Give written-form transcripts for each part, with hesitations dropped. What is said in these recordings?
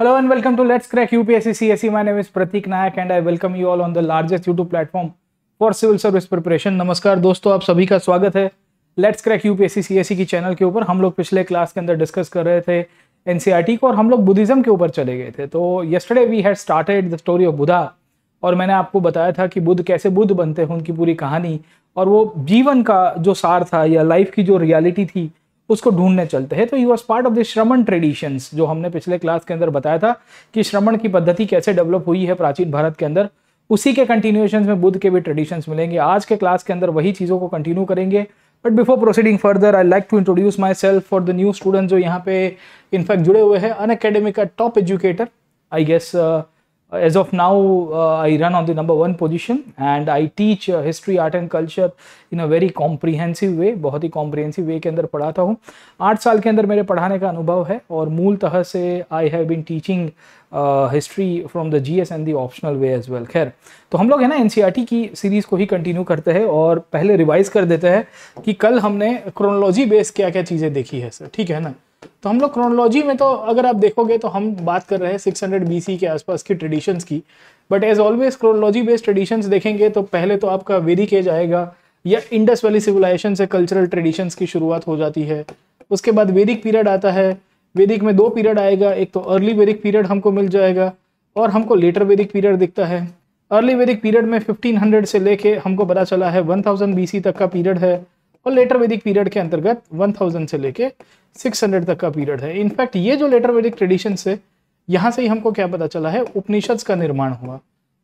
Hello and welcome to Let's Crack UPSC CSE. My name is Pratik Nayak and I welcome you all on the largest YouTube platform for civil service preparation. नमस्कार दोस्तों, आप सभी का स्वागत है Let's Crack UPSC CSE की channel के ऊपर। हम लोग पिछले क्लास के अंदर डिस्कस कर रहे थे एनसीईआरटी को और हम लोग बुद्धिज्म के ऊपर चले गए थे। तो yesterday we had started the story of Buddha और मैंने आपको बताया था कि बुद्ध कैसे बुद्ध बनते हैं, उनकी पूरी कहानी और वो जीवन का जो सार था या लाइफ की जो रियलिटी थी उसको ढूंढने चलते हैं। तो he was part of the श्रमण ट्रेडिशंस, जो हमने पिछले क्लास के अंदर बताया था कि श्रमण की पद्धति कैसे डेवलप हुई है प्राचीन भारत के अंदर। उसी के कंटिन्यूएशन में बुद्ध के भी ट्रेडिशंस मिलेंगे। आज के क्लास के अंदर वही चीज़ों को कंटिन्यू करेंगे। But before proceeding further I like to introduce myself for the new student जो यहाँ पे इनफैक्ट जुड़े हुए हैं। अन अकेडमी का top educator, I guess as of now I run on the number 1 position and I teach history, art and culture in a very comprehensive way। बहुत ही comprehensive way के अंदर पढ़ाता हूँ। 8 साल के अंदर मेरे पढ़ाने का अनुभव है और मूलतः से I have been teaching history from the GS and the optional way as well। खैर, तो हम लोग है ना एनसीईआरटी की सीरीज़ को ही कंटिन्यू करते हैं और पहले रिवाइज कर देते हैं कि कल हमने क्रोनोलॉजी बेस क्या क्या चीज़ें देखी है सर, ठीक है ना। तो हम लोग क्रोनोलॉजी में तो अगर आप देखोगे तो हम बात कर रहे हैं 600 BC के आसपास की ट्रेडिशंस की। But as always chronology based traditions देखेंगे तो पहले तो आपका वैदिक एज आएगा या इंडस वैली सिविलाइजेशन से कल्चरल ट्रेडिशंस की शुरुआत हो जाती है। उसके बाद वैदिक पीरियड आता है। वैदिक में 2 पीरियड आएगा, एक तो अर्ली वैदिक पीरियड हमको मिल जाएगा और हमको लेटर वैदिक पीरियड दिखता है। अर्ली वैदिक पीरियड में 1500 से लेके हमको पता चला है 1000 BC तक का पीरियड है और लेटर वैदिक पीरियड के अंतर्गत 1000 से लेके 600 तक का पीरियड है। इनफैक्ट ये जो लेटर वैदिक ट्रेडिशन से यहाँ से ही हमको क्या पता चला है, उपनिषद का निर्माण हुआ।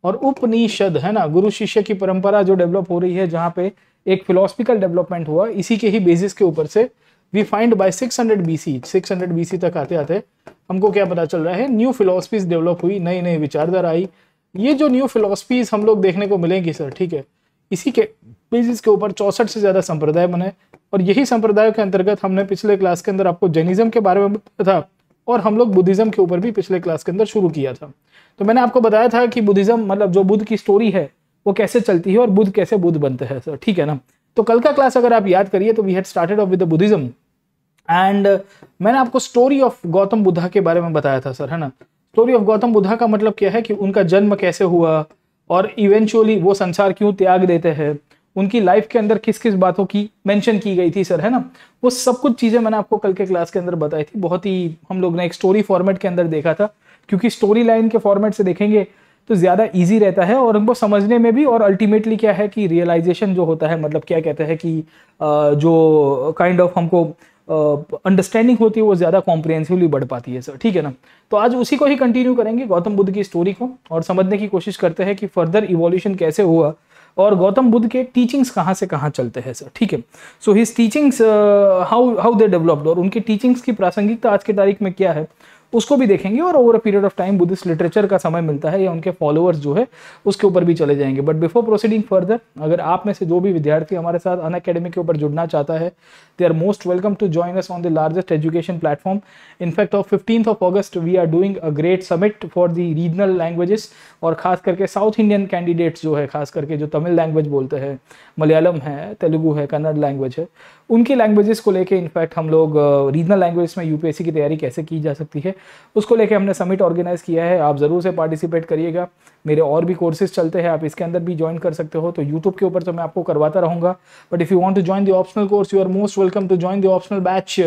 और उपनिषद है ना, गुरु शिष्य की परंपरा जो डेवलप हो रही है, जहाँ पे एक फिलोसफिकल डेवलपमेंट हुआ, इसी के ही बेसिस के ऊपर से वी फाइंड बाय 600 BC तक आते आते हमको क्या पता चल रहा है, न्यू फिलोसफीज डेवलप हुई, नई नई विचारधारा आई। ये जो न्यू फिलोसफीज हम लोग देखने को मिलेंगी सर, ठीक है, इसी के बेसिस के ऊपर 64 से ज़्यादा संप्रदाय बने और यही संप्रदायों के अंतर्गत हमने पिछले क्लास के अंदर आपको जैनिज्म के बारे में बताया था और हम लोग बुद्धिज्म के ऊपर भी पिछले क्लास के अंदर शुरू किया था। तो मैंने आपको बताया था कि बुद्धिज्म मतलब जो बुद्ध की स्टोरी है वो कैसे चलती है और बुद्ध कैसे बुद्ध बनते हैं सर, ठीक है ना। तो कल का क्लास अगर आप याद करिए तो we had started off with the Buddhism and मैंने आपको स्टोरी ऑफ गौतम बुद्धा के बारे में बताया था सर, है ना। स्टोरी ऑफ गौतम बुद्धा का मतलब क्या है कि उनका जन्म कैसे हुआ और इवेंचुअली वो संसार क्यों त्याग देते हैं, उनकी लाइफ के अंदर किस किस बातों की मेंशन की गई थी सर, है ना। वो सब कुछ चीज़ें मैंने आपको कल के क्लास के अंदर बताई थी। बहुत ही हम लोग ने एक स्टोरी फॉर्मेट के अंदर देखा था, क्योंकि स्टोरी लाइन के फॉर्मेट से देखेंगे तो ज़्यादा ईजी रहता है और उनको समझने में भी, और अल्टीमेटली क्या है कि रियलाइजेशन जो होता है, मतलब क्या कहते हैं कि जो काइंड ऑफ हमको अंडरस्टैंडिंग होती है वो ज़्यादा कॉम्प्रिहेंसिवली बढ़ पाती है सर, ठीक है ना। तो आज उसी को ही कंटिन्यू करेंगे, गौतम बुद्ध की स्टोरी को, और समझने की कोशिश करते हैं कि फर्दर इवोल्यूशन कैसे हुआ और गौतम बुद्ध के टीचिंग्स कहाँ से कहाँ चलते हैं सर, ठीक है। So his teachings how they developed और उनकी टीचिंग्स की प्रासंगिकता आज की तारीख में क्या है उसको भी देखेंगे और over a period of time Buddhist literature का समय मिलता है या उनके फॉलोअर्स जो है उसके ऊपर भी चले जाएंगे। बट बिफोर प्रोसीडिंग फर्दर, अगर आप में से जो भी विद्यार्थी हमारे साथ अन अकेडमी के ऊपर जुड़ना चाहता है, they are most welcome to join us on the largest education platform. In fact of 15th August we are doing a great summit for the regional languages और खास करके साउथ इंडियन कैंडिडेट्स जो है, खास करके जो तमिल लैंग्वेज बोलते हैं, मलयालम है, तेलुगु है, कन्नड़ लैंग्वेज है, उनकी लैंग्वेजेस को लेके इनफैक्ट हम लोग रीजनल लैंग्वेज में यूपीएससी की तैयारी कैसे की जा सकती है उसको लेके हमने समिट ऑर्गेनाइज किया है। आप ज़रूर से पार्टिसिपेट करिएगा। मेरे और भी कोर्सेज चलते हैं, आप इसके अंदर भी ज्वाइन कर सकते हो। तो यूट्यूब के ऊपर तो मैं आपको करवाता रहूँगा, but if you want to join the optional course you are most welcome to join the optional batch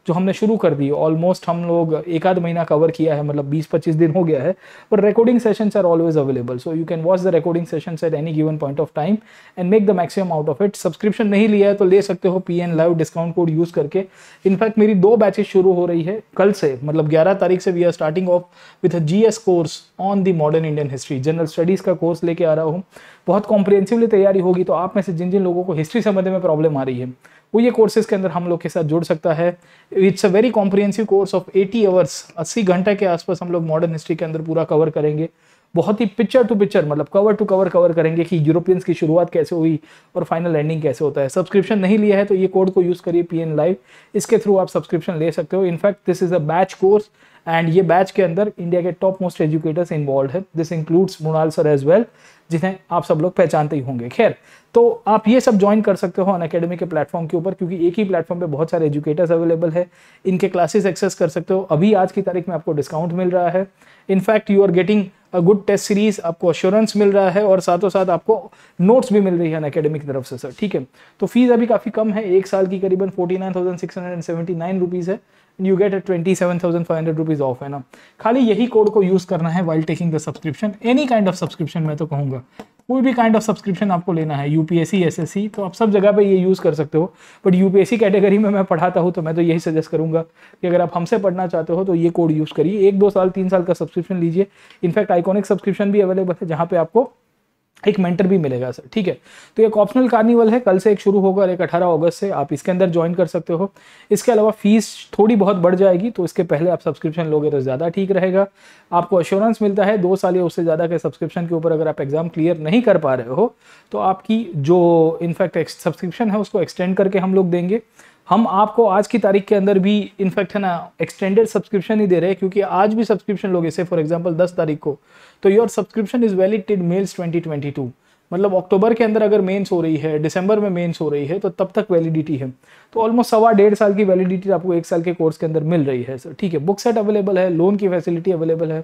जो हमने शुरू कर दी। ऑलमोस्ट हम लोग 1 आध महीना कवर किया है, मतलब 20-25 दिन हो गया है, पर recording sessions are always available, so you can watch the recording sessions at any given point of time and make the maximum out of it. Subscription नहीं लिया है तो ले सकते हो PN live discount code use करके। In fact मेरी 2 batches शुरू हो रही है कल से, मतलब 11 तारीख से we are starting off with a GS course on the modern Indian history. General studies का कोर्स लेके आ रहा हूँ, बहुत कॉम्प्रिहेंसिवली तैयारी होगी। तो आप में से जिन जिन लोगों को हिस्ट्री समझने में प्रॉब्लम आ रही है वो ये कोर्सेज के अंदर हम लोग के साथ जुड़ सकता है। It's a very comprehensive course of 80 hours, 80 घंटे के आसपास हम लोग मॉडर्न हिस्ट्री के अंदर पूरा कवर करेंगे। बहुत ही पिक्चर टू पिक्चर, मतलब कवर टू कवर कवर करेंगे कि यूरोपियंस की शुरुआत कैसे हुई और फाइनल एंडिंग कैसे होता है। सब्सक्रिप्शन नहीं लिया है तो ये कोड को यूज़ करिए PN लाइव, इसके थ्रू आप सब्सक्रिप्शन ले सकते हो। In fact this is a batch course and ये बैच के अंदर इंडिया के टॉप मोस्ट एजुकेटर्स इन्वॉल्व है। This includes Mrinal sir as well. जिन्हें आप सब लोग पहचानते ही होंगे। खैर, तो आप ये सब ज्वाइन कर सकते हो अनअकैडमी के प्लेटफॉर्म के ऊपर, क्योंकि एक ही प्लेटफॉर्म पे बहुत सारे एजुकेटर्स अवेलेबल है। इनके क्लासेस एक्सेस कर सकते हो। अभी आज की तारीख में आपको डिस्काउंट मिल रहा है। In fact you are getting a good test series, आपको अश्योरेंस मिल रहा है और साथों साथ आपको नोट्स भी मिल रही है अनअकैडमी की तरफ से सर। ठीक है, तो फीस अभी काफी कम है, एक साल की करीबन 49,679 रुपीज है। यू गेट 27,500 रुपीज ऑफ, है ना। खाली यही कोड को यूज करना है while taking the subscription, any kind of subscription. मैं तो कहूंगा कोई भी काइंड ऑफ सब्सक्रिप्शन आपको लेना है, यूपीएससी, एसएससी, तो आप सब जगह पे ये यूज कर सकते हो। बट यूपीएससी कैटेगरी में मैं पढ़ाता हूँ, तो मैं तो यही सजेस्ट करूंगा कि अगर आप हमसे पढ़ना चाहते हो तो ये कोड यूज करिए। 1-2 साल 3 साल का सब्सक्रिप्शन लीजिए। इनफैक्ट आइकॉनिक सब्सक्रिप्शन भी अवेलेबल है, जहाँ पे आपको एक मेंटर भी मिलेगा सर। ठीक है, तो एक ऑप्शनल कार्निवल है, कल से एक शुरू होगा और एक 18 अगस्त से आप इसके अंदर ज्वाइन कर सकते हो। इसके अलावा फीस थोड़ी बहुत बढ़ जाएगी, तो इसके पहले आप सब्सक्रिप्शन लोगे तो ज़्यादा ठीक रहेगा। आपको अश्योरेंस मिलता है 2 साल या उससे ज़्यादा के सब्सक्रिप्शन के ऊपर। अगर आप एग्जाम क्लियर नहीं कर पा रहे हो तो आपकी जो इनफैक्ट सब्सक्रिप्शन है उसको एक्सटेंड करके हम लोग देंगे। हम आपको आज की तारीख के अंदर भी इनफैक्ट है ना एक्सटेंडेड सब्सक्रिप्शन ही दे रहे हैं, क्योंकि आज भी सब्सक्रिप्शन लोगे से फॉर एग्जांपल 10 तारीख को, तो your subscription is valid till mains 2022। मतलब अक्टूबर के अंदर अगर मेंस हो रही है, दिसंबर में मेंस हो रही है, तो तब तक वैलिडिटी है। तो ऑलमोस्ट 1.5 साल की वैलिडिटी आपको 1 साल के कोर्स के अंदर मिल रही है सर। ठीक है, बुक सेट अवेलेबल है, लोन की फैसिलिटी अवेलेबल है।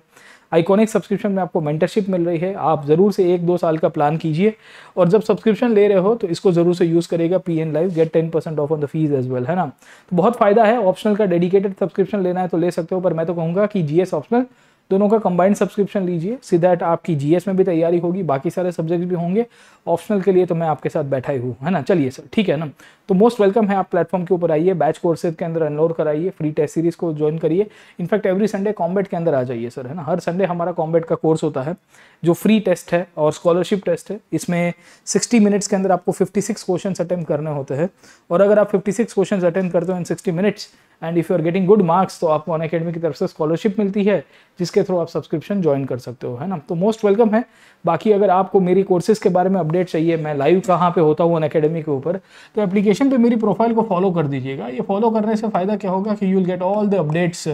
आइकॉनिक सब्सक्रिप्शन में आपको मेंटरशिप मिल रही है। आप जरूर से 1-2 साल का प्लान कीजिए, और जब सब्सक्रिप्शन ले रहे हो तो इसको जरूर से यूज करेगा। PN live get 10% off on the fees as well, है ना। तो बहुत फायदा है। ऑप्शनल का डेडिकेटेड सब्सक्रिप्शन लेना है तो ले सकते हो, पर मैं तो कहूंगा कि GS ऑप्शनल दोनों का कंबाइंड सब्सक्रिप्शन लीजिए। सी दैट आपकी GS में भी तैयारी होगी, बाकी सारे सब्जेक्ट भी होंगे। ऑप्शनल के लिए तो मैं आपके साथ बैठा ही हूँ, है ना। चलिए सर, ठीक है ना। तो मोस्ट वेलकम है, आप प्लेटफॉर्म के ऊपर आइए, बैच कोर्सेज के अंदर एनरोल कराइए, फ्री टेस्ट सीरीज को ज्वाइन करिए। इनफैक्ट एवरी संडे कॉम्बैट के अंदर आ जाइए सर, है ना। हर संडे हमारा कॉम्बैट का कोर्स होता है, जो फ्री टेस्ट है और स्कॉलरशिप टेस्ट है। इसमें 60 मिनट्स के अंदर आपको 56 क्वेश्चन अटेम्प्ट करने होते हैं, और अगर आप 56 क्वेश्चन अटेम्प्ट करते हो in 60 minutes and if you are getting good marks, तो आपको अनअकैडमी की तरफ से स्कॉलरशिप मिलती है, जिसके थ्रू आप सब्सक्रिप्शन ज्वाइन कर सकते हो, है ना। तो मोस्ट वेलकम है। बाकी अगर आपको मेरी कोर्सेज के बारे में अपडेट चाहिए, मैं लाइव कहाँ पे होता हूँ अनअकैडमी के ऊपर, तो एप्लीकेशन पे मेरी प्रोफाइल को फॉलो कर दीजिएगा। ये फॉलो करने से फायदा क्या होगा कि you will get all the updates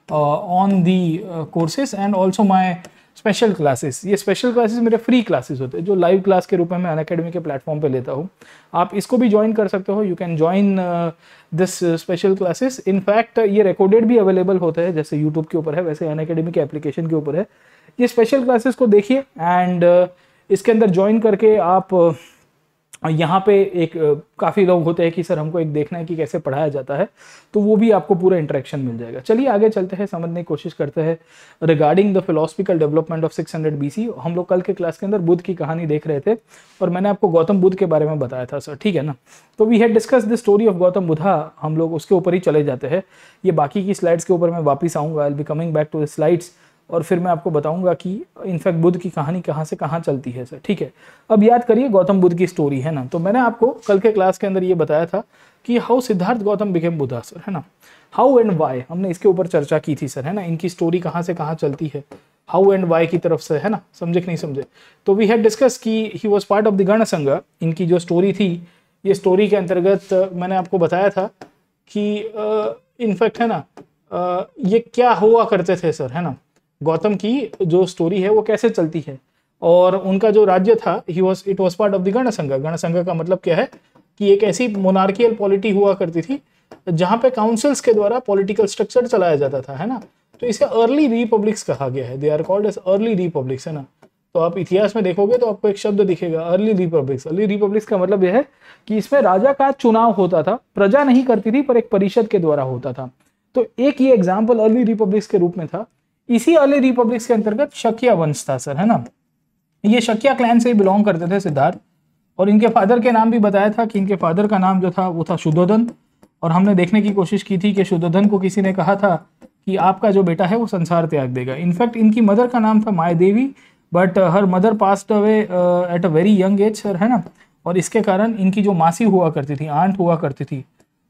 on the courses and also my special classes. ये स्पेशल क्लासेस मेरे फ्री क्लासेस होते हैं, जो लाइव क्लास के रूप में मैं अनअकैडमी के प्लेटफॉर्म पे लेता हूँ। आप इसको भी ज्वाइन कर सकते हो। You can join this special classes. In fact ये रिकॉर्डेड भी अवेलेबल होते हैं, जैसे यूट्यूब के ऊपर है वैसे अनअकैडमी के एप्लीकेशन के ऊपर है। ये स्पेशल क्लासेस को देखिए एंड इसके अंदर ज्वाइन करके आप यहाँ पे एक काफ़ी लोग होते हैं कि सर हमको एक देखना है कि कैसे पढ़ाया जाता है, तो वो भी आपको पूरा इंटरेक्शन मिल जाएगा। चलिए आगे चलते हैं, समझने की कोशिश करते हैं regarding the philosophical development of 600 BC। हम लोग कल के क्लास के अंदर बुद्ध की कहानी देख रहे थे और मैंने आपको गौतम बुद्ध के बारे में बताया था सर, ठीक है ना। तो we had discuss the story of Gautam Buddha, हम लोग उसके ऊपर ही चले जाते हैं। ये बाकी की स्लाइड्स के ऊपर मैं वापस आऊँगा, I will be coming back to the slides, और फिर मैं आपको बताऊंगा कि इनफैक्ट बुद्ध की कहानी कहाँ से कहाँ चलती है सर, ठीक है। अब याद करिए गौतम बुद्ध की स्टोरी, है ना। तो मैंने आपको कल के क्लास के अंदर ये बताया था कि how Siddharth Gautam became Buddha sir, है ना। हाउ एंड वाई हमने इसके ऊपर चर्चा की थी सर, है ना। इनकी स्टोरी कहाँ से कहाँ चलती है, हाउ एंड वाई की तरफ से, है ना। समझे कि नहीं समझे। तो वी हैड डिस्कस कि he was part of the गण संघ। इनकी जो स्टोरी थी, ये स्टोरी के अंतर्गत मैंने आपको बताया था कि इनफैक्ट है ना ये क्या हुआ करते थे सर, है ना। गौतम की जो स्टोरी है वो कैसे चलती है, और उनका जो राज्य था it was part of the गण संघ। गण संघ का मतलब क्या है कि एक ऐसी मोनार्कियल पॉलिटी हुआ करती थी जहां पे काउंसिल्स के द्वारा पॉलिटिकल स्ट्रक्चर चलाया जाता था, है ना। तो इसे अर्ली रिपब्लिक्स कहा गया है, they are called as early republics, है ना। तो आप इतिहास में देखोगे तो आपको एक शब्द दिखेगा अर्ली रिपब्लिक्स। अर्ली रिपब्लिक्स का मतलब यह है कि इसमें राजा का चुनाव होता था, प्रजा नहीं करती थी पर एक परिषद के द्वारा होता था। तो एक ये एग्जाम्पल अर्ली रिपब्लिक्स के रूप में था। इसी अर्ली रिपब्लिक्स के अंतर्गत शकिया वंश था सर, है ना। ये शकिया क्लैन से बिलोंग करते थे सिद्धार्थ, और इनके फादर के नाम भी बताया था कि इनके फादर का नाम जो था वो था शुद्धोधन। और हमने देखने की कोशिश की थी कि शुद्धोधन को किसी ने कहा था कि आपका जो बेटा है वो संसार त्याग देगा। इनफैक्ट इनकी मदर का नाम था Mayadevi, but her mother passed away at a very young age sir, है ना। और इसके कारण इनकी जो मासी हुआ करती थी, आंट हुआ करती थी,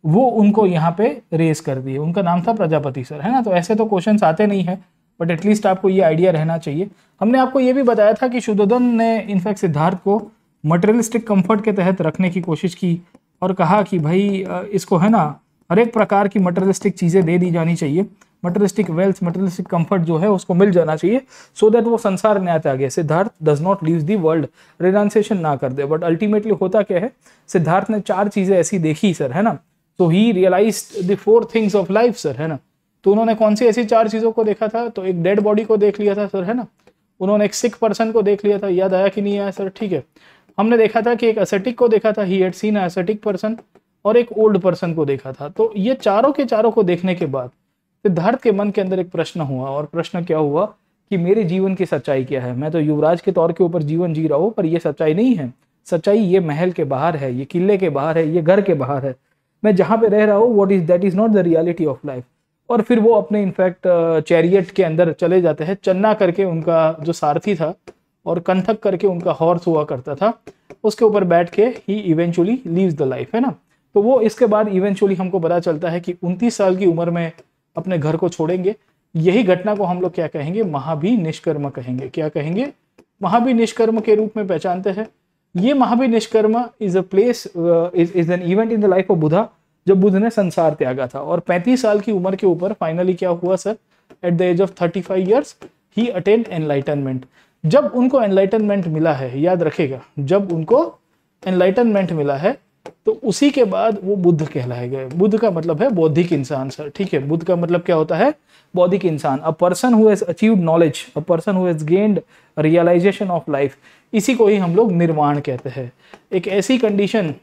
वो उनको यहाँ पे रेस कर दिए। उनका नाम था प्रजापति सर, है ना। तो ऐसे तो क्वेश्चंस आते नहीं है, बट एटलीस्ट आपको ये आइडिया रहना चाहिए। हमने आपको ये भी बताया था कि शुद्धोधन ने इनफैक्ट सिद्धार्थ को मटेरियलिस्टिक कंफर्ट के तहत रखने की कोशिश की और कहा कि भाई इसको है ना हर एक प्रकार की मटेरियलिस्टिक चीज़ें दे दी जानी चाहिए, मटेरियलिस्टिक वेल्थ, मटेरियलिस्टिक कंफर्ट जो है उसको मिल जाना चाहिए, सो दैट वो संसार न्याय आ गया। Siddharth does not leave the world, renunciation ना कर दे। बट अल्टीमेटली होता क्या है, सिद्धार्थ ने 4 चीजें ऐसी देखी सर, है ना। तो he realised the 4 things of life sir, है ना। तो उन्होंने कौन सी ऐसी 4 चीजों को देखा था, तो एक डेड बॉडी को देख लिया था सर, है ना। उन्होंने एक सिक पर्सन को देख लिया था, याद आया कि नहीं आया सर, ठीक है। हमने देखा था कि एक एसेटिक को देखा था, he had seen a ascetic person, और एक ओल्ड पर्सन को देखा था। तो ये चारों के चारों को देखने के बाद सिद्धार्थ के मन के अंदर एक प्रश्न हुआ, और प्रश्न क्या हुआ कि मेरे जीवन की सच्चाई क्या है। मैं तो युवराज के तौर के ऊपर जीवन जी रहा हूँ, पर ये सच्चाई नहीं है। सच्चाई ये महल के बाहर है, ये किले के बाहर है, ये घर के बाहर है। मैं जहाँ पे रह रहा हूँ, what is that is not the reality of life. और फिर वो अपने इनफैक्ट चैरियट के अंदर चले जाते हैं। चन्ना करके उनका जो सारथी था और कंथक करके उनका हॉर्स हुआ करता था, उसके ऊपर बैठ के ही इवेंचुअली लीव्स द लाइफ, है ना। तो वो इसके बाद इवेंचुअली हमको पता चलता है कि 29 साल की उम्र में अपने घर को छोड़ेंगे। यही घटना को हम लोग क्या कहेंगे, महाभिनिष्कर्म कहेंगे। क्या कहेंगे, महाभिनिष्कर्म के रूप में पहचानते हैं। ये Mahabhinishkramana is a place, is an event in the life of Buddha, जब बुद्ध ने संसार त्यागा था। और 35 साल की उम्र के ऊपर फाइनली क्या हुआ sir, at the age of 35 years he attend enlightenment. जब उनको एनलाइटनमेंट मिला है, याद रखेगा, जब उनको एनलाइटनमेंट मिला है, तो उसी के बाद वो बुद्ध कहलाए गए। बुद्ध का मतलब है बौद्धिक इंसान सर, ठीक है। बुद्ध का मतलब क्या होता है, बौद्धिक इंसान। A person who has achieved knowledge, a person who has gained realisation of life, इसी को ही हम लोग निर्वाण कहते हैं। एक ऐसी कंडीशन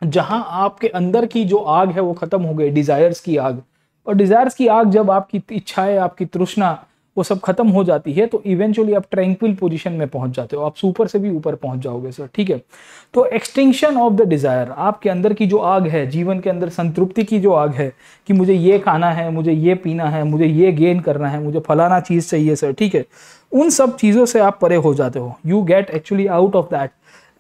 जहां आपके अंदर की जो आग है वो खत्म हो गई, डिजायर्स की आग। और डिजायर्स की आग जब आपकी इच्छाएं, आपकी तृष्णा, वो सब खत्म हो जाती है, तो इवेंचुअली आप ट्रैंक्विल पोजीशन में पहुंच जाते हो, आप सुपर से भी ऊपर पहुंच जाओगे सर, ठीक है। तो एक्सटिंक्शन ऑफ द डिजायर, आपके अंदर की जो आग है, जीवन के अंदर संतृप्ति की जो आग है कि मुझे ये खाना है, मुझे ये पीना है, मुझे ये गेन करना है, मुझे फलाना चीज चाहिए सर, ठीक है। उन सब चीजों से आप परे हो जाते हो, you get actually out of that,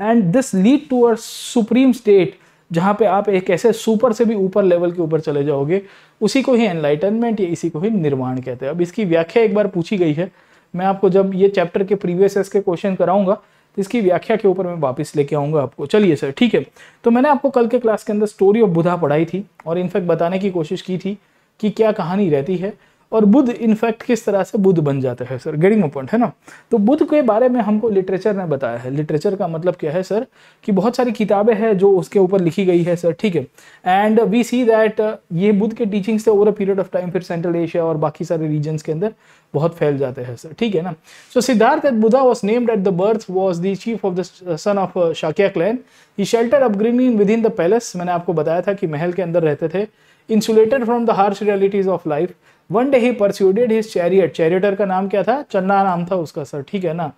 and this lead to a supreme state, जहां पे आप एक ऐसे सुपर से भी ऊपर लेवल के ऊपर चले जाओगे। उसी को ही एनलाइटनमेंट या इसी को ही निर्वाण कहते हैं। अब इसकी व्याख्या एक बार पूछी गई है, मैं आपको जब ये चैप्टर के प्रीवियस के क्वेश्चन कराऊंगा तो इसकी व्याख्या के ऊपर मैं वापस लेके आऊंगा आपको। चलिए सर, ठीक है। तो मैंने आपको कल के क्लास के अंदर स्टोरी ऑफ बुद्धा पढ़ाई थी, और इनफैक्ट बताने की कोशिश की थी कि क्या कहानी रहती है, और बुद्ध इनफैक्ट किस तरह से बुद्ध बन जाते हैं सर, गेटिंग अ पॉइंट, है ना। तो बुद्ध के बारे में हमको लिटरेचर ने बताया है। लिटरेचर का मतलब क्या है सर, कि बहुत सारी किताबें हैं जो उसके ऊपर लिखी गई है सर, ठीक है। एंड वी सी दैट ये बुद्ध के टीचिंग्स थे over a period of time, फिर सेंट्रल एशिया और बाकी सारे रीजन्स के अंदर बहुत फैल जाते हैं सर, ठीक है ना। So Siddhartha Buddha was named at the birth, was the chief of the son of Shakya clan. He shelter upbringing with in the palace, मैंने आपको बताया था कि महल के अंदर रहते थे। Insulated from the harsh realities of life, one day he persuaded his chariot, charioteer का नाम क्या था, चन्ना नाम था उसका सर, ठीक है ना।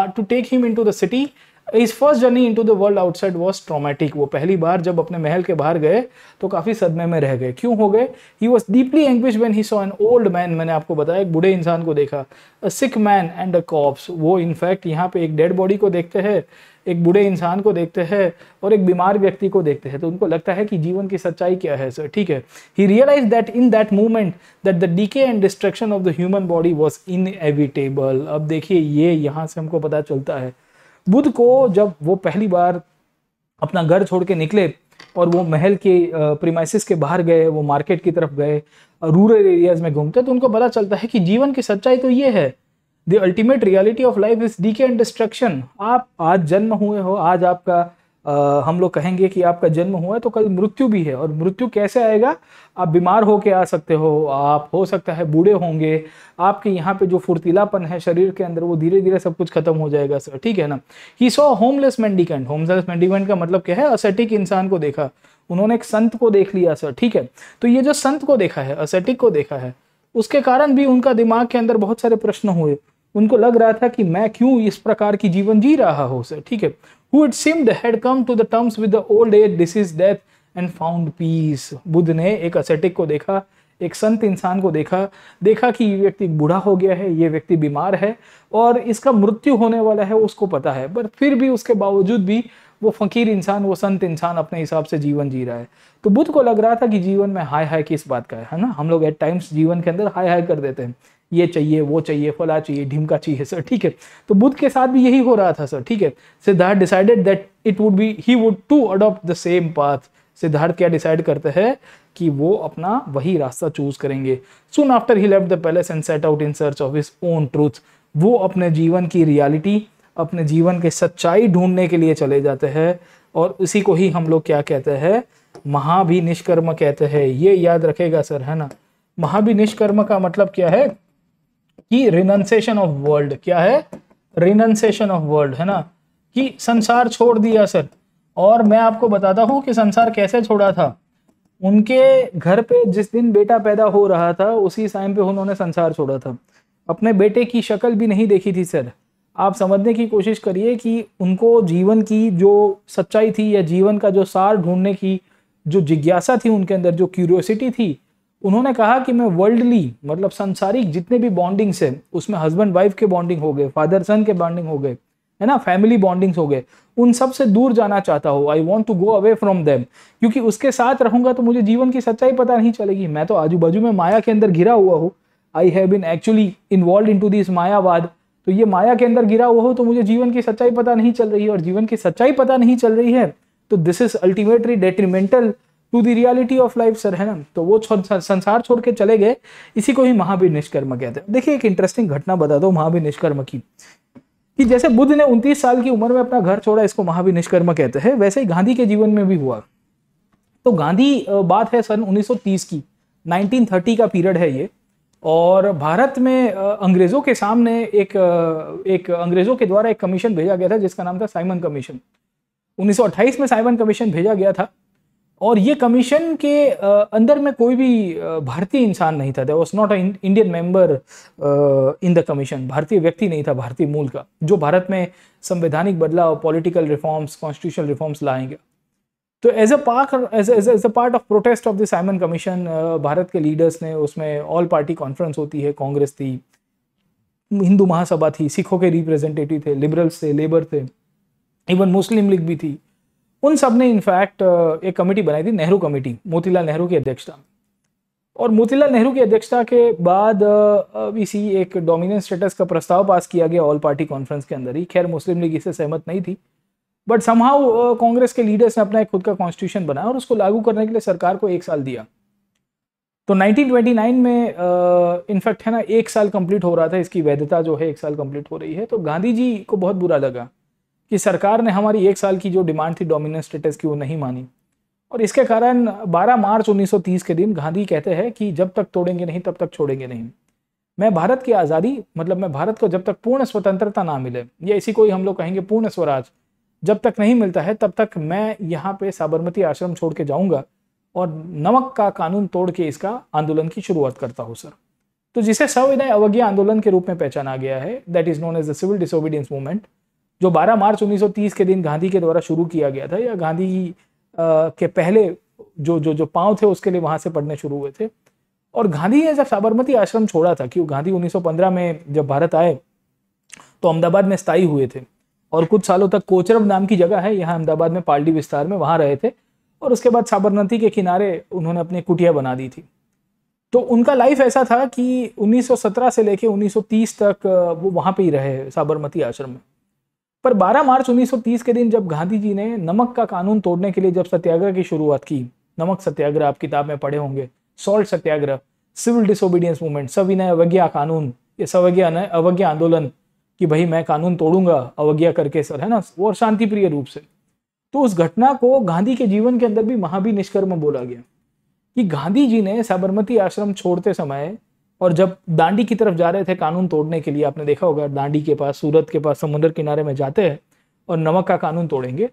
To take him into the city, his first journey into the world outside was traumatic. वो पहली बार जब अपने महल के बाहर गए तो काफी सदमे में रह गए। क्यों हो गए, he was deeply anguished when he saw an old man, मैंने आपको बताया एक बूढ़े इंसान को देखा, a sick man and a corpse. वो इनफैक्ट यहाँ पे एक डेड बॉडी को देखते हैं, एक बूढ़े इंसान को देखते हैं और एक बीमार व्यक्ति को देखते हैं। तो उनको लगता है कि जीवन की सच्चाई क्या है सर, ठीक है। He realised that in that moment that the decay and destruction of the human body was inevitable. अब देखिए, ये यहाँ से हमको पता चलता है, बुद्ध को जब वो पहली बार अपना घर छोड़ के निकले और वो महल के प्रीमाइसिस के बाहर गए, वो मार्केट की तरफ गए, रूरल एरियाज में घूमते, तो उनको पता चलता है कि जीवन की सच्चाई तो ये है, the ultimate reality of life is decay and destruction. आप आज जन्म हुए हो, आज आपका हम लोग कहेंगे कि आपका जन्म हुआ है, तो कल मृत्यु भी है। और मृत्यु कैसे आएगा, आप बीमार होके आ सकते हो, आप हो सकता है बूढ़े होंगे, आपके यहाँ पे जो फुर्तीलापन है शरीर के अंदर वो धीरे धीरे सब कुछ खत्म हो जाएगा सर, ठीक है ना। He saw homeless mendicant, homeless mendicant का मतलब क्या है, असेटिक इंसान को देखा। उन्होंने एक संत को देख लिया सर, ठीक है। तो ये जो संत को देखा है, असेटिक को देखा है, उसके कारण भी उनका दिमाग के अंदर बहुत सारे प्रश्न हुए। उनको लग रहा था कि मैं क्यों इस प्रकार की जीवन जी रहा हूं सर, ठीक है। Who it seemed had come to the terms with the old age, disease, death and found peace. Buddha ने एक असेटिक को देखा, एक संत इंसान को देखा कि ये व्यक्ति बूढ़ा हो गया है, ये व्यक्ति बीमार है और इसका मृत्यु होने वाला है, उसको पता है, पर फिर भी उसके बावजूद भी वो फकीर इंसान, वो संत इंसान अपने हिसाब से जीवन जी रहा है। तो बुद्ध को लग रहा था कि जीवन में हाय हाय किस बात का है ना। हम लोग एट टाइम्स जीवन के अंदर हाय हाय कर देते हैं, ये चाहिए, वो चाहिए, फला चाहिए, ढिमका चाहिए सर, ठीक है। तो बुद्ध के साथ भी यही हो रहा था सर, ठीक है। Siddhartha decided that it would be he would to adopt the same path, Siddhartha क्या डिसाइड करते हैं कि वो अपना वही रास्ता चूज करेंगे। Soon after he left the palace and set out in search of his own truth. वो अपने जीवन की रियलिटी, अपने जीवन के सच्चाई ढूंढने के लिए चले जाते हैं, और उसी को ही हम लोग क्या कहते हैं, महाभिनिष्कर्म कहते हैं। ये याद रखेगा सर, है ना। महाभिनिष्कर्म का मतलब क्या है कि रिनंसेशन ऑफ वर्ल्ड। क्या है? रिनंसेशन ऑफ वर्ल्ड, है ना, कि संसार छोड़ दिया सर। और मैं आपको बताता हूं कि संसार कैसे छोड़ा था। उनके घर पे जिस दिन बेटा पैदा हो रहा था उसी टाइम पे उन्होंने संसार छोड़ा था। अपने बेटे की शक्ल भी नहीं देखी थी सर। आप समझने की कोशिश करिए कि उनको जीवन की जो सच्चाई थी या जीवन का जो सार ढूंढने की जो जिज्ञासा थी उनके अंदर, जो क्यूरियोसिटी थी, उन्होंने कहा कि मैं वर्ल्डली मतलब सांसारिक जितने भी बॉन्डिंग्स है उसमें हस्बैंड वाइफ के बॉन्डिंग हो गए, फादर सन के बॉन्डिंग हो गए, है ना, फैमिली बॉन्डिंग्स हो गए, उन सब से दूर जाना चाहता हूँ। I want to go away from them, क्योंकि उसके साथ रहूंगा तो मुझे जीवन की सच्चाई पता नहीं चलेगी। मैं तो आजू बाजू में माया के अंदर घिरा हुआ हूँ। I have been actually involve in to this मायावाद। तो ये माया के अंदर गिरा हुआ हो तो मुझे जीवन की सच्चाई पता नहीं चल रही है, और जीवन की सच्चाई पता नहीं चल रही है तो this is ultimately detrimental to the reality of life sir, है ना। तो वो संसार छोड़ के चले गए। इसी को ही महाभिनिष्कर्म कहते हैं। देखिए एक इंटरेस्टिंग घटना बता दो महाभिनिष्कर्म की, कि जैसे बुद्ध ने 29 साल की उम्र में अपना घर छोड़ा, इसको महाभिनिष्कर्म कहते हैं, वैसे ही गांधी के जीवन में भी हुआ। तो गांधी बात है सन 1930 की, 1930 का पीरियड है ये, और भारत में अंग्रेजों के सामने एक अंग्रेजों के द्वारा एक कमीशन भेजा गया था जिसका नाम था साइमन कमीशन। 1928 में साइमन कमीशन भेजा गया था, और ये कमीशन के अंदर में कोई भी भारतीय इंसान नहीं था। There was not a Indian member in the commission. भारतीय व्यक्ति नहीं था भारतीय मूल का, जो भारत में संवैधानिक बदलाव, पॉलिटिकल रिफॉर्म्स, कॉन्स्टिट्यूशनल रिफॉर्म्स लाएंगे। तो as a part of protest of the Simon commission, भारत के लीडर्स ने, उसमें ऑल पार्टी कॉन्फ्रेंस होती है, कांग्रेस थी, हिंदू महासभा थी, सिखों के रिप्रेजेंटेटिव थे, लिबरल्स थे, लेबर थे, इवन मुस्लिम लीग भी थी। उन सब ने इनफैक्ट एक कमेटी बनाई थी, नेहरू कमेटी, मोतीलाल नेहरू की अध्यक्षता में। और मोतीलाल नेहरू की अध्यक्षता के बाद इसी एक डोमिनेंस स्टेटस का प्रस्ताव पास किया गया ऑल पार्टी कॉन्फ्रेंस के अंदर ही। खैर मुस्लिम लीग इससे सहमत नहीं थी, बट समहाउ कांग्रेस के लीडर्स ने अपना एक खुद का कॉन्स्टिट्यूशन बनाया और उसको लागू करने के लिए सरकार को 1 साल दिया। तो 1929 में इनफैक्ट, है ना, 1 साल कंप्लीट हो रहा था, इसकी वैधता जो है 1 साल कंप्लीट हो रही है। तो गांधी जी को बहुत बुरा लगा कि सरकार ने हमारी 1 साल की जो डिमांड थी डोमिनेंस स्टेटस की वो नहीं मानी, और इसके कारण 12 मार्च 1930 के दिन गांधी कहते हैं कि जब तक तोड़ेंगे नहीं तब तक छोड़ेंगे नहीं। मैं भारत की आज़ादी, मतलब मैं भारत को जब तक पूर्ण स्वतंत्रता ना मिले, या इसी को ही हम लोग कहेंगे पूर्ण स्वराज, जब तक नहीं मिलता है तब तक मैं यहाँ पे साबरमती आश्रम छोड़ के जाऊंगा और नमक का कानून तोड़ के इसका आंदोलन की शुरुआत करता हूँ सर। तो जिसे सविनय अवज्ञा आंदोलन के रूप में पहचाना गया है, that is known as the civil disobedience movement, जो 12 मार्च 1930 के दिन गांधी के द्वारा शुरू किया गया था, या गांधी के पहले जो पांव थे उसके लिए वहां से पढ़ने शुरू हुए थे। और गांधी ने जब साबरमती आश्रम छोड़ा था, क्यों, गांधी 1915 में जब भारत आए तो अहमदाबाद में स्थायी हुए थे, और कुछ सालों तक कोचरब नाम की जगह है यहाँ अहमदाबाद में, पालड़ी विस्तार में, वहां रहे थे। और उसके बाद साबरमती के किनारे उन्होंने अपनी कुटिया बना दी थी। तो उनका लाइफ ऐसा था कि 1917 से लेके 1930 तक वो वहां पे ही रहे साबरमती आश्रम में। पर 12 मार्च 1930 के दिन जब गांधी जी ने नमक का कानून तोड़ने के लिए जब सत्याग्रह की शुरुआत की, नमक सत्याग्रह आप किताब में पढ़े होंगे, सॉल्ट सत्याग्रह, सिविल डिसोबीडियंस मूवमेंट, सविनय अवज्ञा कानून, ये अवज्ञा आंदोलन, कि भाई मैं कानून तोड़ूंगा अवज्ञा करके सर, है ना, और शांति प्रिय रूप से। तो उस घटना को गांधी के जीवन के अंदर भी महाभिनिष्कर्म बोला गया, कि गांधी जी ने साबरमती आश्रम छोड़ते समय और जब दांडी की तरफ जा रहे थे कानून तोड़ने के लिए, आपने देखा होगा दांडी के पास, सूरत के पास समुद्र किनारे में जाते हैं और नमक का कानून तोड़ेंगे,